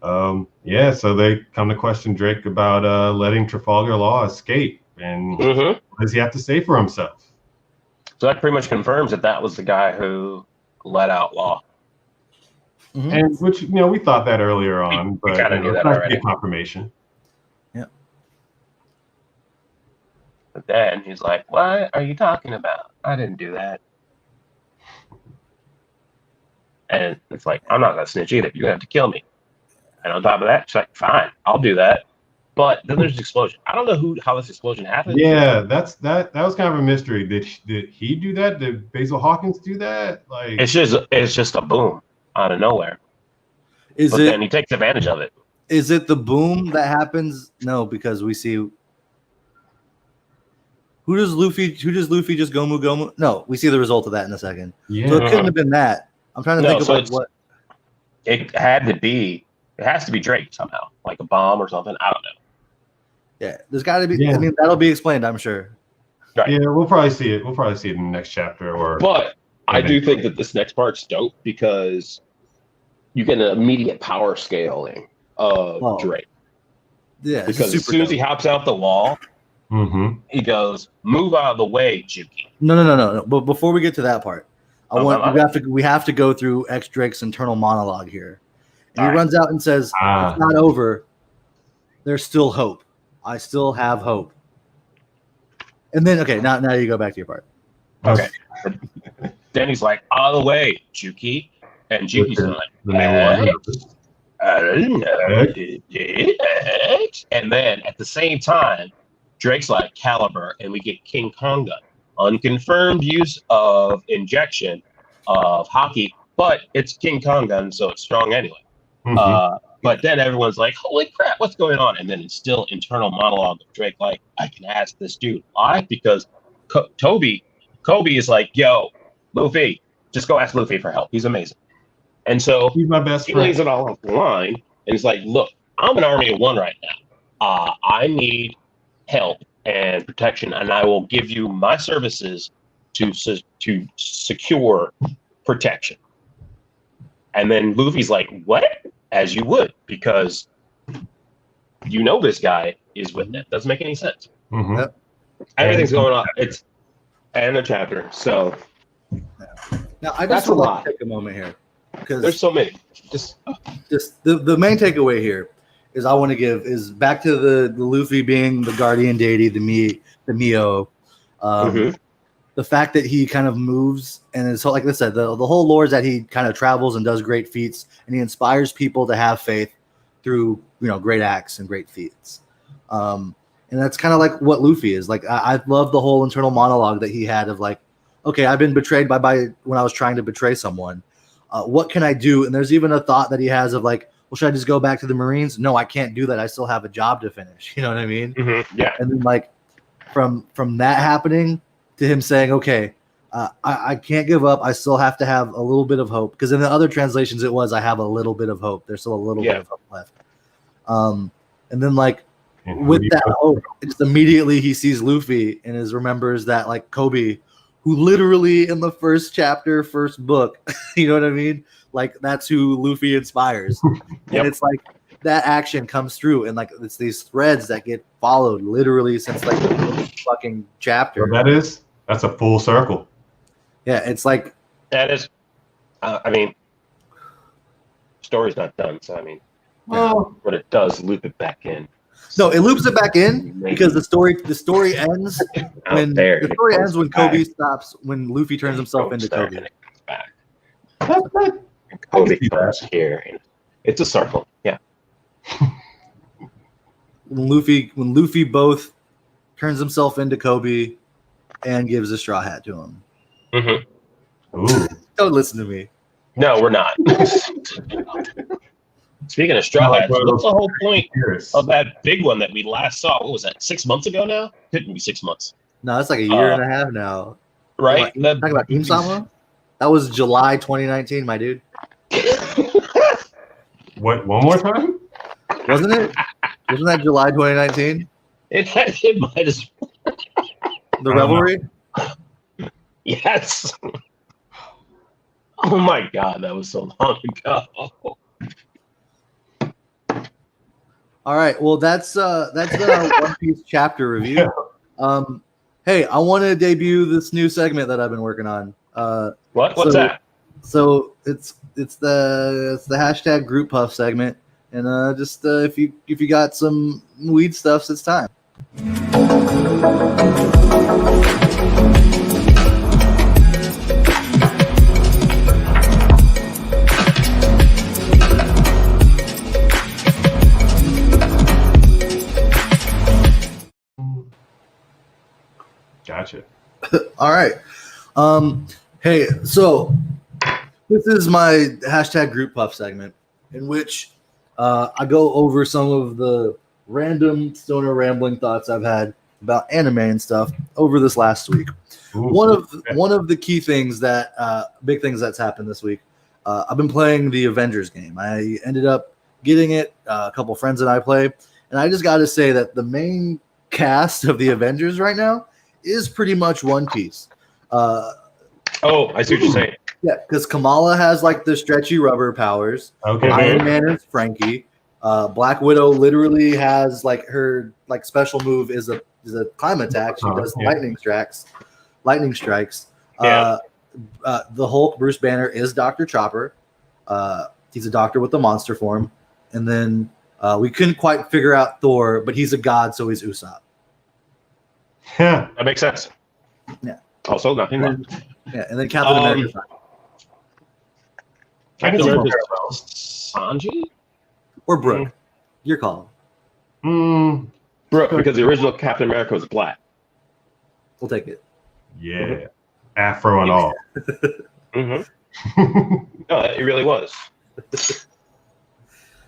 C: So they come to question Drake about letting Trafalgar Law escape, and what does he have to say for himself?
B: So that pretty much confirms that was the guy who let out Law.
A: Mm-hmm.
C: And which we thought that earlier on, but
B: kind of knew that already.
C: Confirmation.
A: Yeah.
B: But then he's like, "What are you talking about? I didn't do that." And it's like, I'm not gonna snitch either. You're gonna have to kill me. And on top of that, she's like, "Fine, I'll do that." But then there's an explosion. I don't know how this explosion happened.
C: Yeah, that was kind of a mystery. Did he do that? Did Basil Hawkins do that? Like,
B: it's just a boom out of nowhere. Then he takes advantage of it.
A: Is it the boom that happens? No, because we see who does Luffy just Gomu? No, we see the result of that in a second.
C: Yeah.
A: So it couldn't have been that. I'm trying to think of like what
B: it had to be. It has to be Drake somehow, like a bomb or something. I don't know.
A: Yeah, there's got to be.
C: Yeah.
A: I mean, that'll be explained, I'm sure.
B: Right.
C: Yeah, we'll probably see it. We'll probably see it in the next chapter.
D: But I do think that this next part's dope because you get an immediate power scaling of Drake.
A: Yeah,
B: because as soon as he hops out the wall, he goes, "Move out of the way, Juki."
A: No. But before we get to that part, we have to go through X Drake's internal monologue here. And he runs out and says, "It's not over. There's still hope. I still have hope." And then, okay, now you go back to your part.
B: Okay. Then he's like, "Out of the way, Juki." And Juki's like, I don't know. And then at the same time, Drake's like Caliber, and we get King Konga. Unconfirmed use of injection of hockey, but it's King Konga, so it's strong anyway. But then everyone's like, "Holy crap, what's going on?" And then it's still internal monologue of Drake, like, "I can ask this dude why," because Kobe is like, "Yo, Luffy, just go ask Luffy for help. He's amazing." And so
C: he's my best friend.
B: He lays it all off the line, and he's like, "Look, I'm an army of one right now. I need help and protection, and I will give you my services to secure protection." And then Luffy's like, "What?" As you would, because this guy is with them. Doesn't make any sense.
A: Yep.
B: Everything's going on. It's and a chapter. So
A: now I just want to take a moment here because
B: there's so many. Just
A: the main takeaway here is I want to give is back to the Luffy being the guardian deity, the Mio. The fact that he kind of moves and is, like I said, the whole lore is that he kind of travels and does great feats, and he inspires people to have faith through great acts and great feats. And that's kind of like what Luffy is. Like I love the whole internal monologue that he had of like, okay, I've been betrayed by when I was trying to betray someone. What can I do? And there's even a thought that he has of like, well, should I just go back to the Marines? No, I can't do that. I still have a job to finish. You know what I mean?
B: Yeah.
A: And then like from that happening to him saying, okay, I can't give up. I still have to have a little bit of hope. Because in the other translations, it was, I have a little bit of hope. There's still a little bit of hope left. And then like with that hope, it's immediately he sees Luffy and remembers that like Kobe, who literally in the first chapter, first book, you know what I mean? Like that's who Luffy inspires. And it's like that action comes through and like it's these threads that get followed literally since like the first fucking chapter.
C: So that's a full circle.
A: Yeah, it's like
B: that is. I mean, story's not done, so I mean, but it does loop it back in.
A: No, it loops it back in because the story ends when Kobe stops, when Luffy turns himself into Kobe.
B: And Kobe comes here, and it's a circle. Yeah.
A: When Luffy both turns himself into Kobe and gives a straw hat to him.
C: Ooh.
A: Don't listen to me.
B: No, we're not. Speaking of Straw
C: like
B: Hats,
C: one of
B: what's
C: those
B: the whole point
C: Cheers.
B: of that big one that we last saw? What was that? 6 months ago now? Couldn't be 6 months,
A: No, it's like a year and a half now.
B: right?
A: Talking about Team Sama? That was July 2019, my dude.
C: What? One more time?
A: Wasn't it? Wasn't that July 2019?
B: It might as
A: The Revelry?
B: yes. Oh my god, that was so long ago.
A: All right. Well, that's been our One Piece chapter review. Hey, I want to debut this new segment that I've been working on.
B: What's that?
A: So it's the hashtag Group Puff segment, and just if you got some weed stuffs, it's time.
C: Gotcha.
A: All right. Hey, so this is my hashtag Group Puff segment, in which I go over some of the random stoner rambling thoughts I've had about anime and stuff over this last week.
C: Ooh.
A: One of the key things that big things that's happened this week. I've been playing the Avengers game. I ended up getting it. A couple friends and I play, and I just got to say that the main cast of the Avengers right now is pretty much One Piece.
B: Oh, I see what you're saying.
A: Yeah, because Kamala has like the stretchy rubber powers.
C: Okay.
A: Iron Man is Frankie. Black Widow literally has like her like special move is a climb attack. She does lightning strikes.
B: Yeah.
A: The Hulk, Bruce Banner, is Dr. Chopper. He's a doctor with the monster form. And then we couldn't quite figure out Thor, but he's a god, so he's Usopp.
C: Yeah.
B: That makes sense.
A: Yeah.
B: Also, nothing left.
A: Yeah, and then Captain America's not.
B: Captain
C: I can
B: America's
C: see
B: Sanji?
A: Or Brooke. Your call.
C: Mm,
B: Brooke, because the original Captain America was black.
A: We'll take it.
C: yeah. Afro and all.
B: Mm-hmm. No, it really was.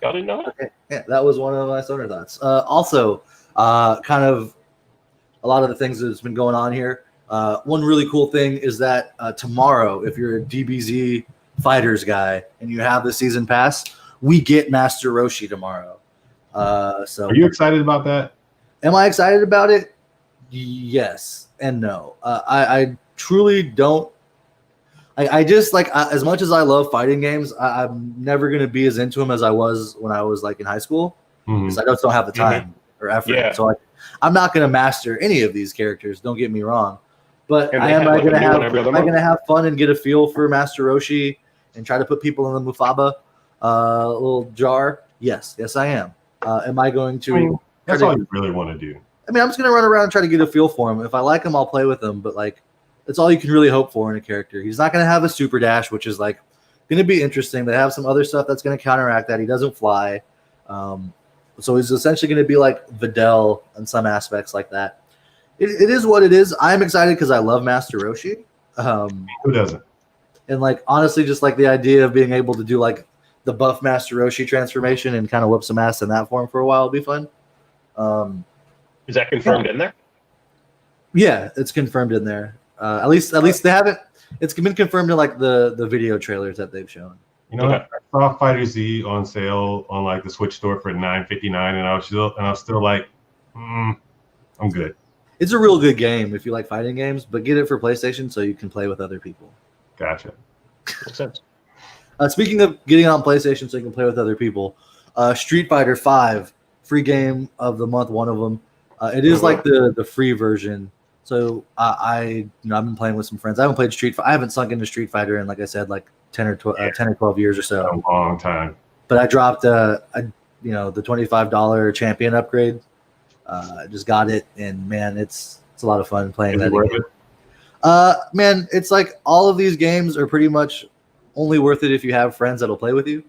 B: Y'all didn't know that?
A: Okay. Yeah, that was one of my stoner thoughts. Also, kind of a lot of the things that's been going on here. One really cool thing is that tomorrow, if you're a DBZ Fighters guy and you have the season pass, we get Master Roshi tomorrow. So,
C: Are you excited about that?
A: am I excited about it? Yes and no. I truly don't. I just like as much as I love fighting games, I'm never gonna be as into them as I was when I was like in high school because I just don't have the time or effort.
B: Yeah.
A: So like, I'm not gonna master any of these characters. Don't get me wrong, but
B: And they
A: am
B: have,
A: I
B: like, a
A: gonna
B: new one
A: have
B: every other
A: am I
B: month.
A: gonna have fun and get a feel for Master Roshi and try to put people in the Mufaba little jar? Yes, I am. Am I going to?
C: I mean, that's all you really want to do.
A: I mean, I'm just gonna run around and try to get a feel for him. If I like him, I'll play with him. But like, that's all you can really hope for in a character. He's not gonna have a super dash, which is like gonna be interesting. They have some other stuff that's gonna counteract that. He doesn't fly, so he's essentially gonna be like Videl in some aspects like that. It is what it is. I'm excited because I love Master Roshi,
C: Who doesn't?
A: and like honestly, just like the idea of being able to do like the buff Master Roshi transformation and kind of whip some ass in that form for a while will be fun.
B: Is that confirmed in there?
A: Yeah, it's confirmed in there. At least they haven't. It's been confirmed in like the video trailers that they've shown.
C: You know,
B: Okay.
C: I saw Fighter Z on sale on like the Switch store for $9.59, and I was still like, I'm good.
A: It's a real good game if you like fighting games, but get it for PlayStation so you can play with other people.
C: Gotcha.
B: Makes sense.
A: Speaking of getting it on PlayStation so you can play with other people, Street Fighter V, free game of the month, one of them. It is like the free version. So I've been playing with some friends. I haven't played I haven't sunk into Street Fighter in, like I said, like 10 or 12 years or so.
C: A long time.
A: But I dropped the $25 champion upgrade. I just got it, and man, it's a lot of fun playing
C: Is
A: that
C: it worth
A: again.
C: it?
A: Man, it's like all of these games are pretty much only worth it if you have friends that'll play with you.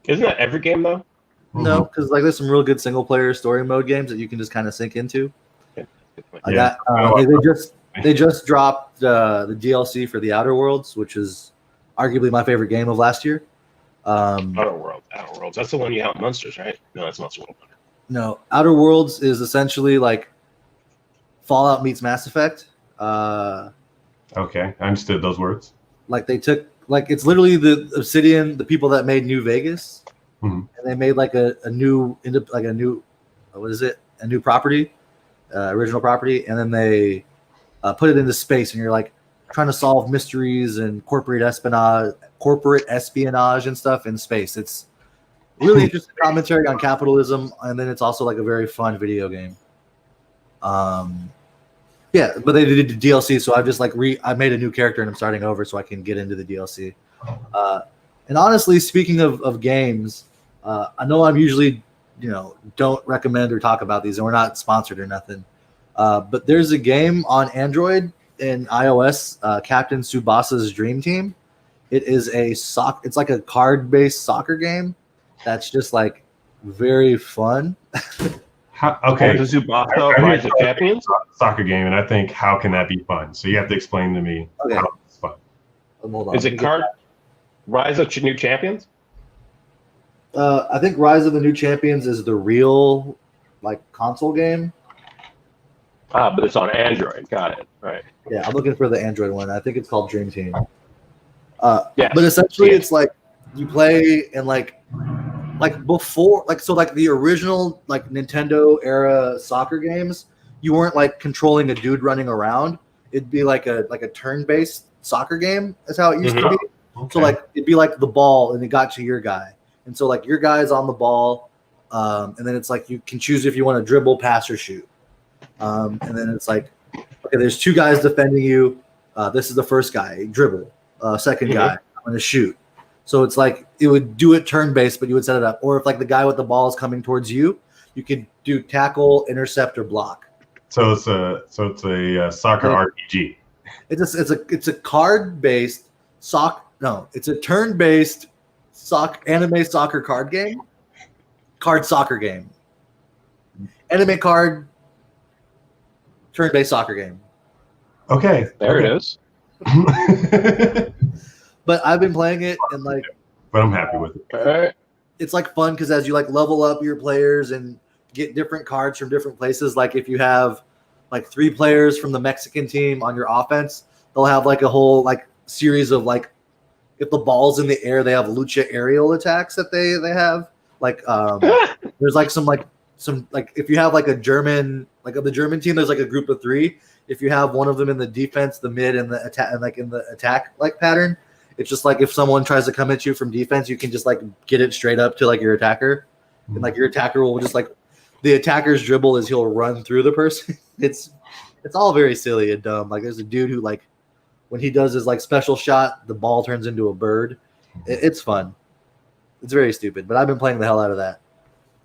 B: Isn't that every game though?
A: No, because like there's some real good single player story mode games that you can just kind of sink into.
C: Yeah.
A: They just dropped the DLC for the Outer Worlds, which is arguably my favorite game of last year.
B: Outer Worlds. That's the one you hunt monsters, right? No, that's Monster World.
A: No, Outer Worlds is essentially like Fallout meets Mass Effect.
C: Okay, I understood those words.
A: Like they took like it's literally the Obsidian, the people that made New Vegas,
C: Mhm.
A: and they made like a new what is it? A new property, original property, and then they put it into space, and you're like trying to solve mysteries and corporate espionage and stuff in space. It's really interesting commentary on capitalism, and then it's also like a very fun video game. Yeah, but they did the DLC, so I've just like I made a new character and I'm starting over so I can get into the DLC. And honestly, speaking of games, I know I'm usually don't recommend or talk about these, and we're not sponsored or nothing. But there's a game on Android and iOS, Captain Tsubasa's Dream Team. It is it's like a card-based soccer game that's just like very fun.
C: Okay,
B: Tsubasa, Rise of Champions?
C: Soccer game, and I think how can that be fun? So you have to explain to me how it's fun.
A: Hold on.
B: Is it Rise of New Champions?
A: I think Rise of the New Champions is the real like console game.
B: But it's on Android. Got it. Right.
A: Yeah, I'm looking for the Android one. I think it's called Dream Team.
B: Yes.
A: But essentially, it's like you play and like before, like so, like the original like Nintendo era soccer games, you weren't like controlling a dude running around. It'd be like a turn-based soccer game. Is how it used to be.
C: Okay.
A: So like it'd be like the ball, and it got to your guy, and so like your guy's on the ball, and then it's like you can choose if you want to dribble, pass, or shoot. And then it's like, okay, there's two guys defending you. This is the first guy, dribble. Second guy, I'm going to shoot. So it's like it would do it turn-based, but you would set it up. Or if like the guy with the ball is coming towards you, you could do tackle, intercept, or block.
C: So it's a soccer RPG.
A: It's a card-based it's a turn-based anime soccer card game. Card soccer game. Anime card turn-based soccer game.
C: Okay,
B: There it is.
A: But I've been playing it and like,
C: but I'm happy with it.
B: All right.
A: it's like fun because as you like level up your players and get different cards from different places, like if you have like 3 players from the Mexican team on your offense, they'll have like a whole like series of like, if the ball's in the air, they have lucha aerial attacks that they have. Like there's like some if you have like a German, like of the German team, there's like a group of 3. If you have one of them in the defense, the mid, and the attack, and like in the attack like pattern, it's just like if someone tries to come at you from defense, you can just like get it straight up to like your attacker, and like your attacker will just like the attacker's dribble is he'll run through the person. It's all very silly and dumb. Like there's a dude who like when he does his like special shot, the ball turns into a bird. It's fun. It's very stupid, but I've been playing the hell out of that,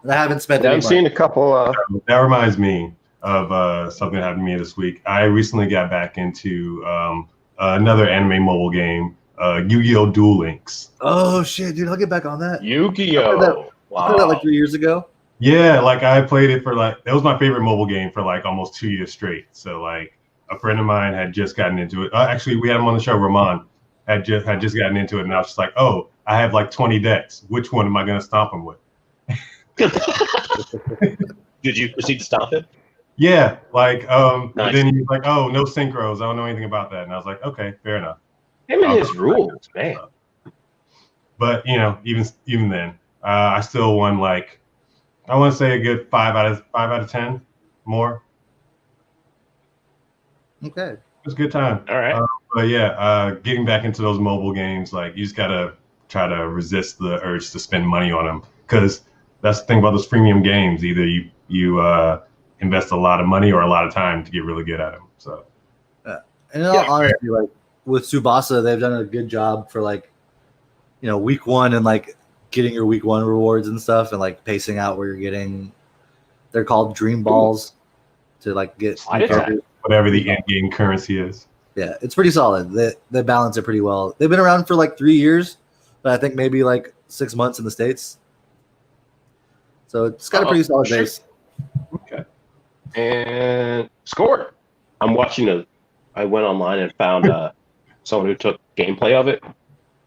A: and I haven't spent.
B: I've seen a couple.
C: That reminds me of something that happened to me this week. I recently got back into another anime mobile game, Yu-Gi-Oh! Duel Links.
A: Oh shit, dude! I'll get back on that.
B: Yu-Gi-Oh!
A: I played that like 3 years ago.
C: Yeah, like I played it for like, that was my favorite mobile game for like almost 2 years straight. So like a friend of mine had just gotten into it. Actually, we had him on the show. Ramon had just gotten into it, and I was just like, oh, I have like 20 decks. Which one am I going to stomp him with?
B: Did you proceed to stomp it?
C: Yeah, like
B: Nice.
C: then he's like, oh, no synchros. I don't know anything about that. And I was like, okay, fair enough.
B: Him and his rules, man.
C: But you know, even then, I still won like, I want to say a good 5 out of 10 more.
A: Okay.
C: It was a good time.
B: All right.
C: But yeah, getting back into those mobile games, like you just gotta try to resist the urge to spend money on them, because that's the thing about those freemium games. Either you invest a lot of money or a lot of time to get really good at them. So,
A: and in all honesty, like with Tsubasa, they've done a good job for like, week 1 and like getting your week 1 rewards and stuff, and like pacing out where you're getting. They're called Dream Balls to like get
C: whatever the end game currency is.
A: Yeah, it's pretty solid. They balance it pretty well. They've been around for like 3 years, but I think maybe like 6 months in the States. So it's got a pretty solid base.
B: Okay. And scored. I'm watching I went online and found someone who took gameplay of it.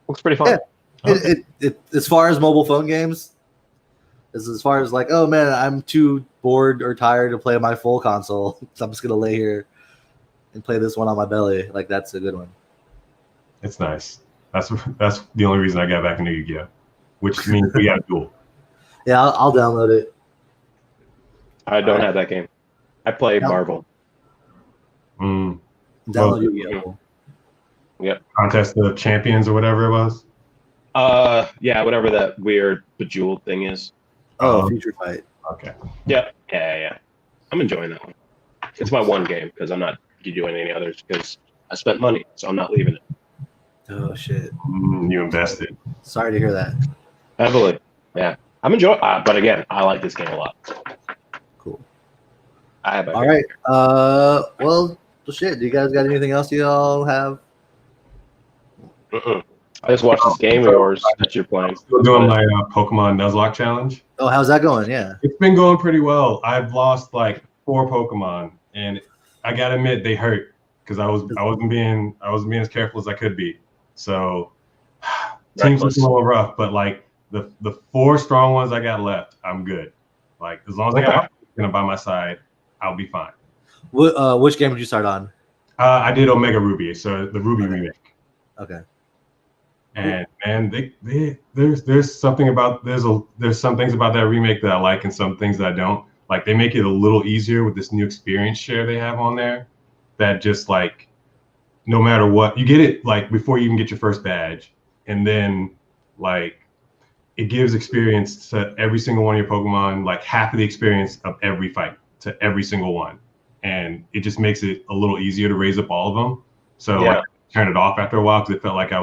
B: Looks pretty fun.
A: It as far as mobile phone games, as far as like, oh man, I'm too bored or tired to play my full console, so I'm just gonna lay here and play this one on my belly. Like that's a good one.
C: It's nice. That's the only reason I got back into Yu-Gi-Oh, which means we got a duel.
A: Yeah, I'll download it.
B: I don't have that game. I play
A: No.
B: Marvel.
C: Mm.
A: Download Yu-Gi-Oh.
B: Yep.
C: Contest of Champions or whatever it was.
B: Yeah, whatever that weird Bejeweled thing is.
A: Oh, Future Fight.
C: Okay.
B: Yeah. I'm enjoying that one. It's my one game because I'm not doing any others because I spent money, so I'm not leaving it.
A: Oh shit.
C: You invested.
A: Sorry to hear that.
B: Heavily. Yeah. I'm enjoying but again, I like this game a lot.
A: Cool.
B: I have
A: All right. Well, shit. Do you guys got anything else you all have?
B: I just watched this game of yours that you're playing.
C: Still doing my Pokemon Nuzlocke challenge.
A: Oh, how's that going? Yeah.
C: It's been going pretty well. I've lost like 4 Pokemon, and I gotta admit they hurt because I wasn't being as careful as I could be. So teams was a little rough, but like the 4 strong ones I got left, I'm good. Like as long as I got gonna by my side, I'll be fine.
A: Which game did you start on?
C: I did Omega Ruby, so the Ruby remake.
A: Okay.
C: And man, there's something about there's some things about that remake that I like and some things that I don't. Like they make it a little easier with this new experience share they have on there. That just like no matter what, you get it like before you even get your first badge, and then like it gives experience to every single one of your Pokemon, like half of the experience of every fight to every single one, and it just makes it a little easier to raise up all of them. So like, I turned it off after a while because it felt like it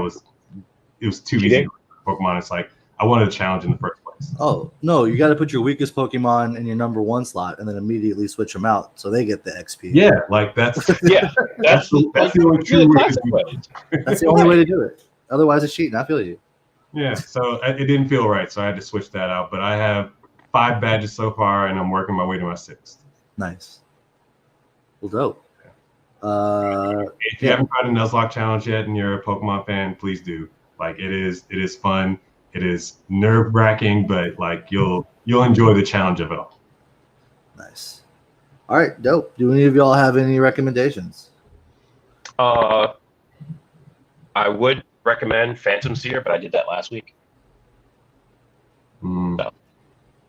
C: was too easy. Pokemon, it's like I wanted a challenge in the first place.
A: Oh no, you got to put your weakest Pokemon in your number 1 slot and then immediately switch them out so they get the XP.
C: Yeah, like that's
B: that's
C: the only true way.
A: That's the only way to do it. Otherwise, it's cheating. I feel you.
C: Yeah, so it didn't feel right, so I had to switch that out. But I have 5 badges so far, and I'm working my way to my 6th.
A: Nice. Well, dope.
C: If you haven't tried a Nuzlocke challenge yet and you're a Pokemon fan, please do. Like it is fun. It is nerve-wracking, but like you'll enjoy the challenge of it all.
A: Nice. All right, dope. Do any of y'all have any recommendations?
B: I would recommend Phantom Seer, but I did that last week. So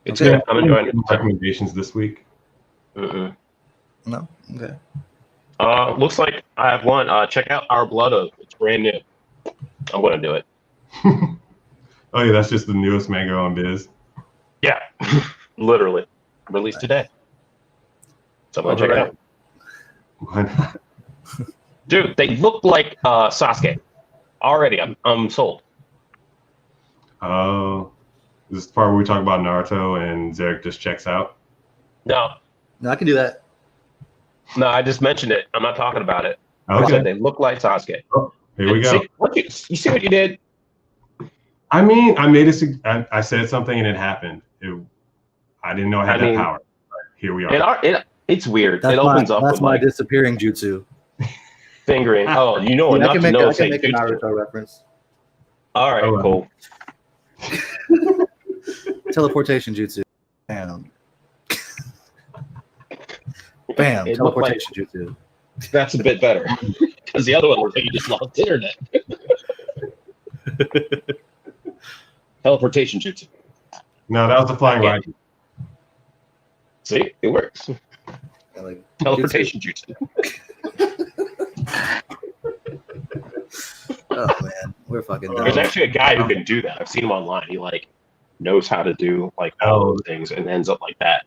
B: it's good. I'm enjoying it.
C: Recommendations this week?
A: No. Okay.
B: Looks like I have one. Check out Our Blood Oath. It's brand new. I'm gonna do it.
C: Oh yeah, that's just the newest manga on Biz.
B: Yeah, literally released today. So I'm gonna check it out.
C: Why not?
B: Dude, they look like Sasuke. Already, I'm sold.
C: Oh, this is the part where we talk about Naruto and Zarek just checks out.
B: No,
A: I can do that.
B: no, I just mentioned it. I'm not talking about it. I
C: Okay,
B: said they look like Sasuke.
C: oh, here we go.
B: See, you see what you did?
C: I mean, I said something and it happened. I didn't know I had that power. But here we are.
B: It's weird.
A: That's
B: it opens up
A: That's
B: with
A: my
B: like
A: disappearing jutsu.
B: fingering. Oh, you know
A: Yeah,
B: enough
A: I can
B: to
A: make,
B: know.
A: I can make a
B: jutsu.
A: Naruto reference.
B: All right,
C: Oh,
B: cool.
A: Teleportation jutsu. Bam. Bam.
B: It looked like-
A: Teleportation jutsu.
B: That's a bit better because the other one looked like you just lost internet. Teleportation jutsu.
C: No, that was the flying
B: Yeah.
C: ride.
B: See, it works.
A: Yeah, like,
B: Teleportation jutsu.
A: oh man, we're fucking done.
B: There's actually a guy who can do that. I've seen him online. He like knows how to do like all those things and ends up like that.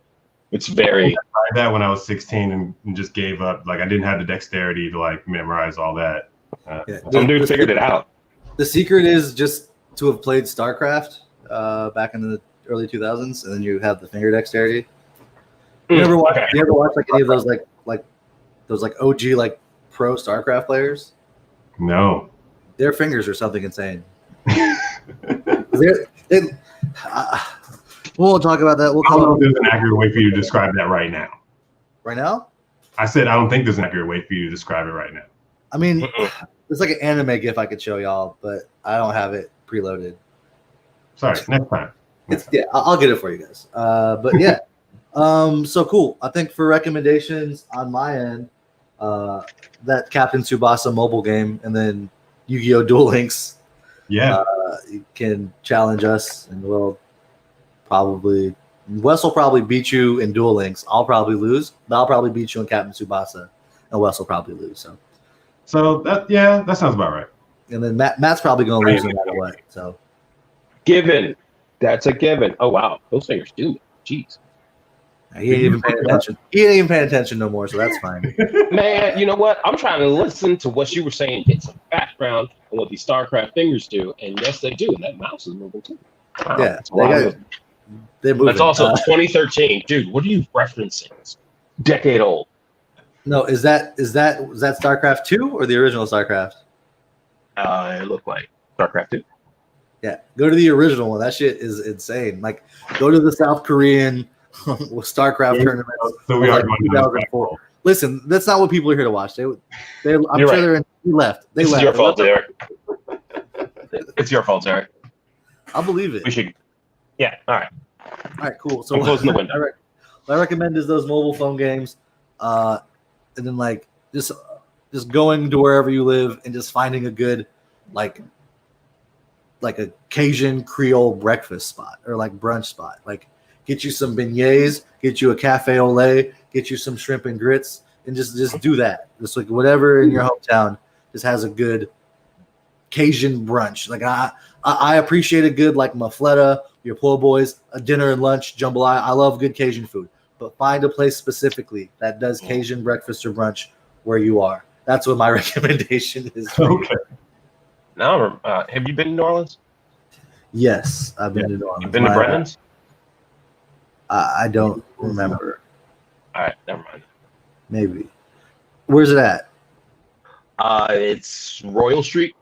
B: It's very.
C: I tried that when I was 16 and just gave up. Like I didn't have the dexterity to like memorize all that.
A: Yeah.
B: Some dude figured it out.
A: The secret is just to have played StarCraft back in the early 2000s, and then you have the finger dexterity. You ever watch?
B: Okay.
A: You ever watch like any of those like those like OG like pro StarCraft players?
C: No.
A: Their fingers are something insane. We'll talk about that. We'll
C: I don't know
A: come
C: if there's an accurate way for you to describe that right now.
A: right now.
C: I said I don't think there's an accurate way for you to describe it right now.
A: I mean, it's like an anime GIF I could show y'all, but I don't have it preloaded.
C: Sorry, next time.
A: I'll get it for you guys. But yeah, so cool. I think for recommendations on my end, that Captain Tsubasa mobile game, and then Yu-Gi-Oh! Duel Links.
C: Yeah.
A: You can challenge us, and Wes will probably beat you in Duel Links. I'll probably lose, but I'll probably beat you in Captain Tsubasa, and Wes will probably lose.
C: So that sounds about right.
A: And then Matt's probably going to lose no matter what. So
D: Given. That's a given. Oh wow, those fingers do. Jeez.
A: he ain't even paying attention. He ain't even paying attention no more, so that's fine.
D: Man, you know what? I'm trying to listen to what you were saying, get some background on what these StarCraft fingers do, and yes, they do. And that mouse is moving too. Wow,
A: Yeah, they're moving.
D: That's also 2013, dude. What are you referencing? It's decade old.
A: No, was that StarCraft 2 or the original StarCraft?
D: It looked like StarCraft 2.
A: Yeah, go to the original one. That shit is insane. Like, go to the South Korean StarCraft tournaments.
C: So we are going
A: 2004. Listen, that's not what people are here to watch. I'm
D: You're
A: sure
D: right.
A: they're he left. They
D: This
A: left.
D: is your fault, Derek. It's your fault, Derek.
A: I'll believe it.
D: We should. Yeah. All right.
A: All right, cool. So
D: I'm closing the window.
A: what I recommend is those mobile phone games, and then like just going to wherever you live and just finding a good like a Cajun Creole breakfast spot or like brunch spot. Like get you some beignets, get you a cafe au lait, get you some shrimp and grits, and just do that. Just like whatever in your hometown just has a good Cajun brunch. Like I appreciate a good like mafletta, your po' boys, a dinner and lunch, jambalaya. I love good Cajun food, but find a place specifically that does Cajun breakfast or brunch where you are. That's what my recommendation is.
C: Okay.
B: Now, have you been to New Orleans?
A: Yes, I've been to New Orleans.
B: You've been to Brennan's?
A: I don't remember.
B: All right, never mind.
A: Maybe. Where's it at?
B: It's Royal Street,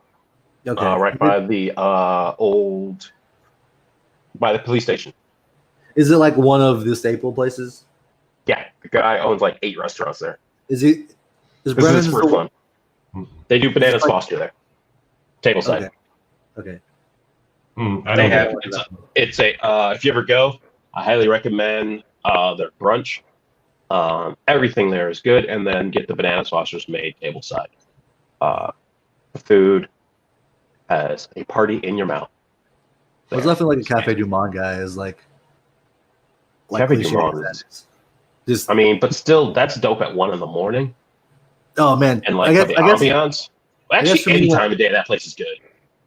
A: Okay.
B: right by the by the police station.
A: Is it like one of the staple places?
B: Yeah, the guy owns like 8 restaurants there.
A: Is it? Is
B: This
A: Brennan's
B: is for fun. They do bananas
A: like-
B: Foster there. Tableside.
A: Okay.
C: I
B: They
C: don't
B: have
C: get it.
B: it's a if you ever go, I highly recommend their brunch. Everything there is good, and then get the bananas Fosters made tableside. The food has a party in your mouth.
A: I was nothing like a Cafe Du Monde guy is like
B: Cafe Du
A: cliche
B: Monde
A: as
B: is-
A: that is. Just
B: I mean, but still, that's dope at 1 a.m.
A: oh man,
B: And like
A: I
B: for the
A: guess
B: ambiance,
A: guess
B: actually
A: for me,
B: any
A: like-
B: time of day that place is good.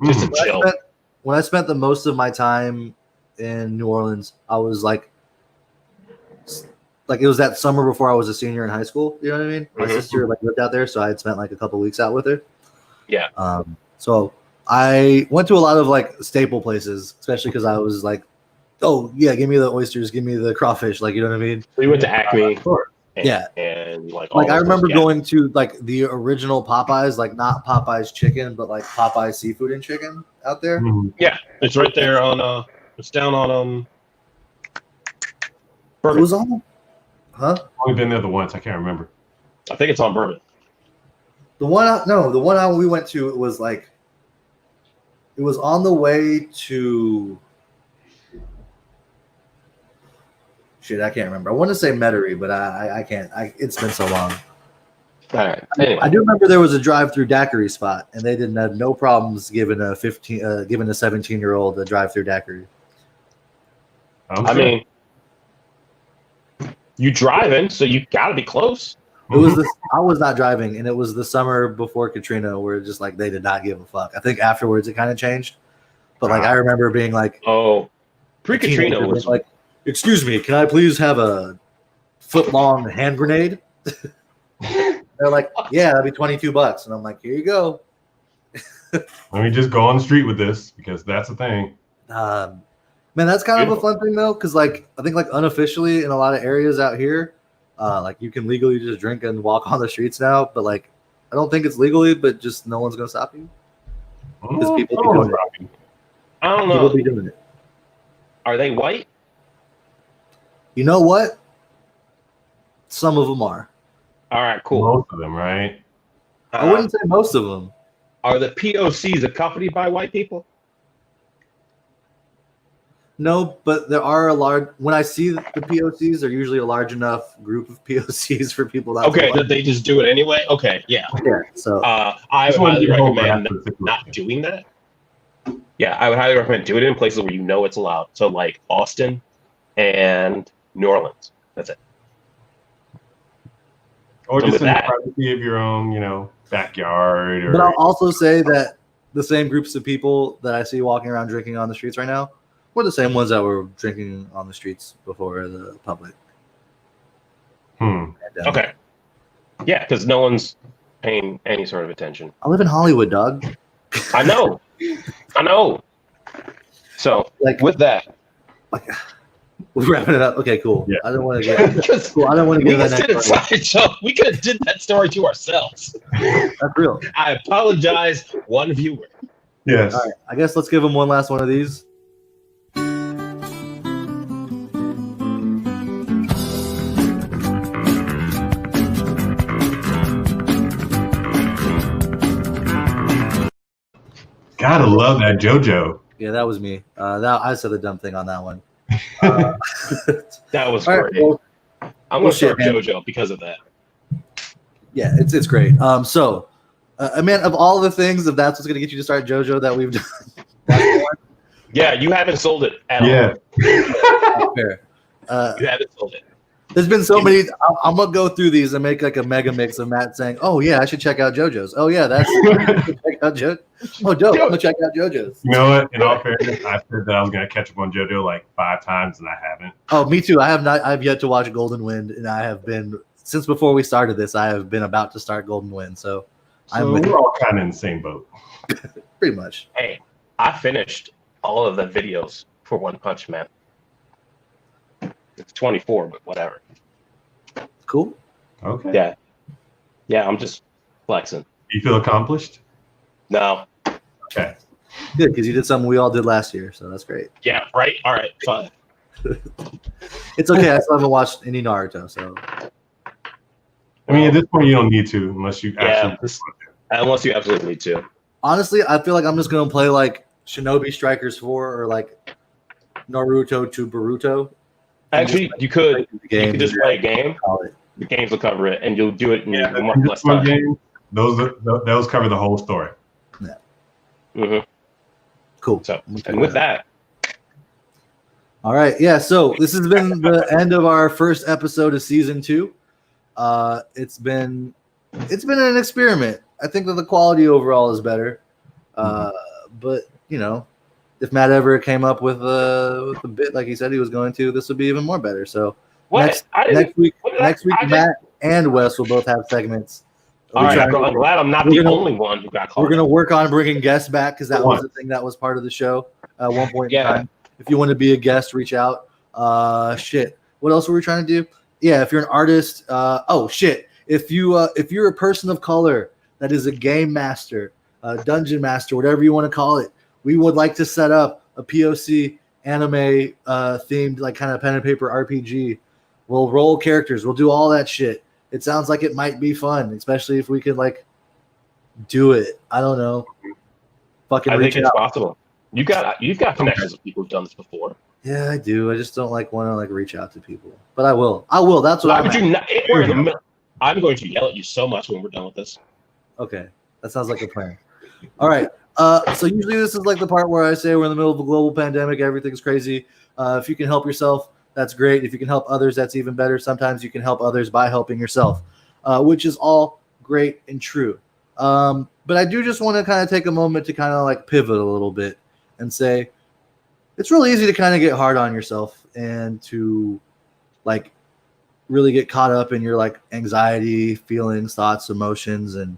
B: Just
C: Mhm.
B: to chill.
A: when I spent the most of my time in New Orleans, I was like it was that summer before I was a senior in high school. You know what I mean? My
B: Mhm.
A: sister like lived out there, so I had spent like a couple weeks out with her.
B: Yeah.
A: So I went to a lot of like staple places, especially because I was like, oh yeah, give me the oysters, give me the crawfish, like you know what I mean?
B: So you went to Acme.
C: Sure.
B: And,
A: Yeah.
B: And like all
A: Like I
B: of those
A: remember
B: gas-
A: going to like the original Popeyes, like not Popeyes chicken, but like Popeyes seafood and chicken out there.
C: Mhm.
B: Yeah, it's right there on it's down on
A: It
B: Bourbon.
A: was on, huh?
C: I've only been there the once. I can't remember.
B: I think it's on Bourbon.
A: The one we went to, it was like, it was on the way to. Shit, I can't remember. I want to say Metairie, but I can't. It's been so long.
B: All right. Anyway,
A: I do remember there was a drive-through daiquiri spot, and they didn't have no problems giving a 17-year-old a drive-through daiquiri.
B: I mean, you driving, so you got to be close.
A: It was this. I was not driving, and it was the summer before Katrina, where just like they did not give a fuck. I think afterwards it kind of changed, but like I remember being like,
B: Oh, pre-Katrina
A: teenager,
B: was
A: like, excuse me, can I please have a foot-long hand grenade? They're like, yeah, that'd be $22, and I'm like, here you go.
C: Let me just go on the street with this because that's the thing.
A: Man, that's kind of a fun thing though, because like I think like unofficially in a lot of areas out here, like you can legally just drink and walk on the streets now, but like I don't think it's legally, but just no one's gonna stop you. Because people be doing it.
B: I don't
A: People
B: know.
A: be doing it.
B: Are they white?
A: You know what? Some of them are.
B: All right, cool.
C: Most of them, right?
A: I wouldn't say most of them.
B: Are the POCs accompanied by white people?
A: No, but there are a large. When I see the POCs, they're usually a large enough group of POCs for people not
D: Okay,
A: to watch.
D: that they just do it anyway. Okay, yeah.
A: Yeah, so
D: I
C: Just
D: would
C: wanted
D: highly
C: to hold
D: recommend
C: back for the
D: not
C: situation.
D: doing that. Yeah, I would highly recommend doing it in places where you know it's allowed. So like Austin and New Orleans. That's it.
C: Or
D: And
C: just
D: with
C: in the
D: that-
C: privacy of your own, backyard. Or
A: but I'll also say that the same groups of people that I see walking around drinking on the streets right now were the same ones that were drinking on the streets before the public pandemic.
D: Okay. Yeah, because no one's paying any sort of attention.
A: I live in Hollywood, dog.
D: I know. I know. So
A: Like,
D: with that,
A: we're wrapping it up. Okay, cool.
C: Yeah.
A: I don't want to get.
D: because
A: Cool. I don't want to
D: we
A: get
D: just
A: that
D: did a
A: next story.
D: side show. We could have did that story to ourselves.
A: That's real.
D: I apologize, one viewer.
C: Yes.
A: All right, I guess let's give them one last one of these.
C: Gotta love that JoJo.
A: Yeah, that was me. I said the dumb thing on that one.
D: That was
A: All right,
D: great.
A: well,
D: I'm
A: well,
D: gonna start
A: shit, man.
D: JoJo because of that.
A: yeah, it's great. So, I mean, of all the things, if that's what's gonna get you to start JoJo that we've done,
D: Yeah, you haven't sold it at
C: Yeah.
A: that's fair.
D: all. You haven't sold it.
A: There's been so many. I'm gonna go through these and make like a mega mix of Matt saying, "Oh yeah, I should check out JoJo's. Oh yeah, that's check out JoJo. Oh dope, I'm gonna check out JoJo's.
C: You know what? In all fairness, I said that I was gonna catch up on JoJo like 5 times, and I haven't.
A: Oh, me too. I have not. I've yet to watch Golden Wind, and I have been since before we started this. I have been about to start Golden Wind, so I'm
C: So
A: with
C: we're all kind of in the same boat.
A: pretty much.
D: Hey, I finished all of the videos for One Punch Man. It's 24, but whatever.
A: Cool.
C: Okay.
D: Yeah. Yeah, I'm just flexing.
C: You feel accomplished?
D: No.
C: Okay.
A: Good, because you did something we all did last year, so that's great.
D: Yeah, right? All right, fine.
A: It's okay. I still haven't watched any Naruto, so
C: I mean, at this point, you don't need to unless you
D: Yeah,
C: actually.
D: unless you absolutely need to.
A: honestly, I feel like I'm just gonna play like Shinobi Strikers 4 or like Naruto to Boruto.
D: Actually, you could.
A: The
D: You
A: game,
D: could just play a game.
A: call it.
D: The games will cover it, and you'll do it in
C: Yeah,
D: much
C: in
D: less
C: this one
D: time.
C: game, those cover the whole story.
D: hmm
A: Cool.
D: So, and with that,
A: All right, yeah. So this has been the end of our first episode of season 2. It's been an experiment. I think that the quality overall is better, but you know, if Matt ever came up with a bit like he said he was going to, this would be even more better. So
D: what?
A: next
D: I didn't.
A: next week,
D: what did I just-
A: Matt and Wes will both have segments.
D: All right, I'm glad I'm not
A: we're
D: the
A: gonna-
D: only one who got called.
A: We're gonna work on bringing guests back because that
C: For
A: was
C: once.
A: the thing that was part of the show at one point
D: Yeah.
A: in time. If you want to be a guest, reach out. Shit. What else were we trying to do? Yeah, if you're an artist, if you're a person of color that is a game master, dungeon master, whatever you want to call it, we would like to set up a POC anime themed like kind of pen and paper RPG. We'll roll characters. We'll do all that shit. It sounds like it might be fun, especially if we could like do it. I don't know. Fucking
D: I
A: reach
D: think it's
A: out.
D: possible. You've got connections with people who've done this before.
A: Yeah, I do. I just don't like want to like reach out to people, but I will. I will. That's what
D: Why
A: I'm
D: would
A: at.
D: you not? We're in the middle. I'm going to yell at you so much when we're done with this.
A: Okay, that sounds like a plan. All right. So usually this is like the part where I say we're in the middle of a global pandemic. Everything's crazy. If you can help yourself, that's great. If you can help others, that's even better. Sometimes you can help others by helping yourself, which is all great and true. But I do just want to kind of take a moment to kind of like pivot a little bit and say it's really easy to kind of get hard on yourself and to like really get caught up in your like anxiety, feelings, thoughts, emotions, and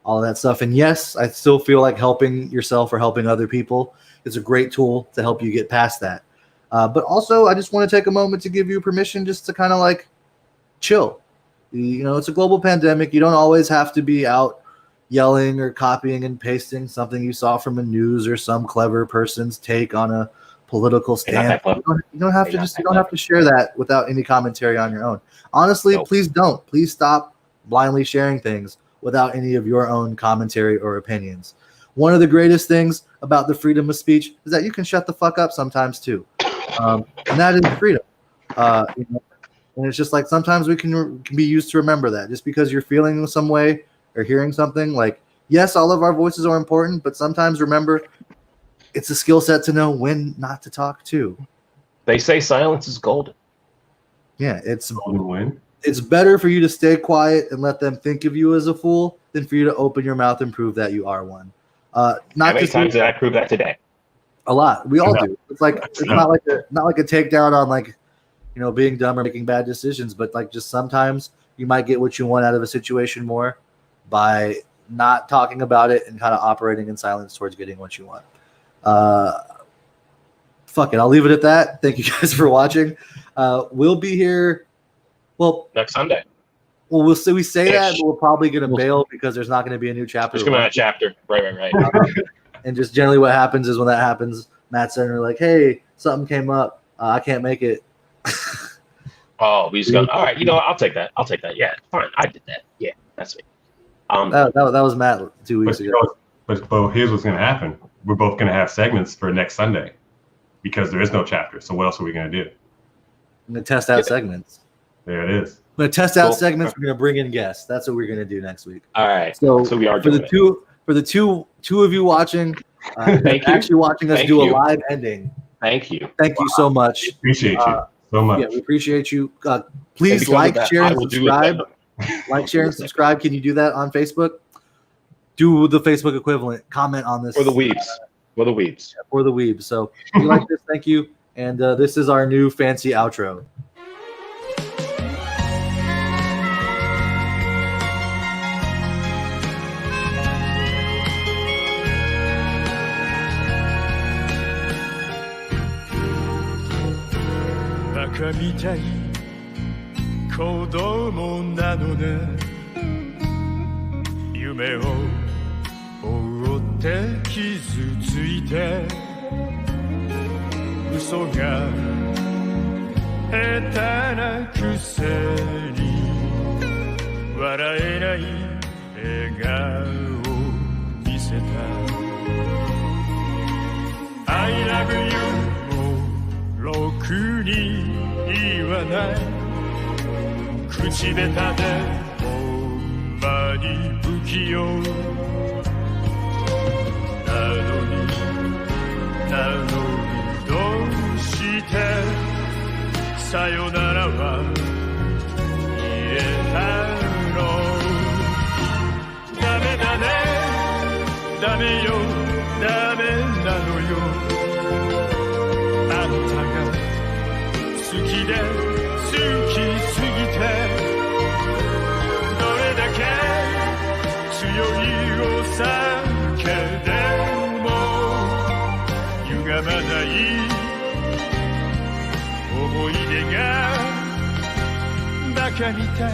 A: all of that stuff. And yes, I still feel like helping yourself or helping other people is a great tool to help you get past that. But also, I just want to take a moment to give you permission just to kind of like chill. You know, it's a global pandemic. You don't always have to be out yelling or copying and pasting something you saw from a news or some clever person's take on a political stand.
D: that clever.
A: You don't have to just you don't have to share that without any commentary on your own. Honestly,
D: Nope.
A: please don't. Please stop blindly sharing things without any of your own commentary or opinions. One of the greatest things about the freedom of speech is that you can shut the fuck up sometimes too. And that is freedom. And it's just like sometimes we can be used to remember that just because you're feeling some way or hearing something. Like, yes, all of our voices are important, but sometimes remember it's a skill set to know when not to talk too.
D: They say silence is golden.
A: Yeah, it's
C: Golden win.
A: it's better for you to stay quiet and let them think of you as a fool than for you to open your mouth and prove that you are one.
B: How
A: Not
B: many
A: just
B: times did I prove that today?
A: a lot. We all do. It's like it's not like a takedown on like being dumb or making bad decisions, but like just sometimes you might get what you want out of a situation more by not talking about it and kind of operating in silence towards getting what you want. Fuck it. I'll leave it at that. Thank you guys for watching. We'll be here. Well,
B: Next Sunday.
A: well, we say that,
B: Ish.
A: but we're probably going to bail because there's not going to be a new chapter.
B: Just come out chapter. Right.
A: And just generally what happens is when that happens, Matt's and we're like, hey, something came up. I can't make it.
B: Oh, we just go. All right, I'll take that. Yeah, fine. I did that. Yeah, that's me.
A: That was Matt 2 weeks ago.
C: But here's what's going to happen. We're both going to have segments for next Sunday because there is no chapter. So what else are we going to do?
A: I'm going to test out segments.
C: There it is.
A: I'm going to test out
B: Cool.
A: segments. We're going to bring in guests. That's what we're going to do next week.
B: All right.
A: So
B: we are
A: for
B: doing
A: the two of you watching,
B: Thank you.
A: actually watching us
B: Thank
A: do a
B: you.
A: live ending.
B: Thank you.
A: Thank you so much.
C: Appreciate you so much.
A: Yeah, we appreciate you.
B: And
A: Please
B: because of
A: like,
B: that,
A: share,
B: I
A: and
B: will do it
A: subscribe.
B: better.
A: Like, share, and subscribe. Can you do that on Facebook? Do the Facebook equivalent. Comment on this
B: For the weebs. For the weebs.
A: For the weebs. So if you like this, thank you. And this is our new fancy outro.
E: Baka みたい子供なのね夢を追って傷ついて嘘が下手なくせに笑えない笑顔を見せた I love you もろくに言わない口下手でほんまに不器用なのにどうしてさよならは言えたのダメだねダメよダメなのよあんたが好きで好きすぎてどれだけ強いお酒でも歪まない思い出がバカみたい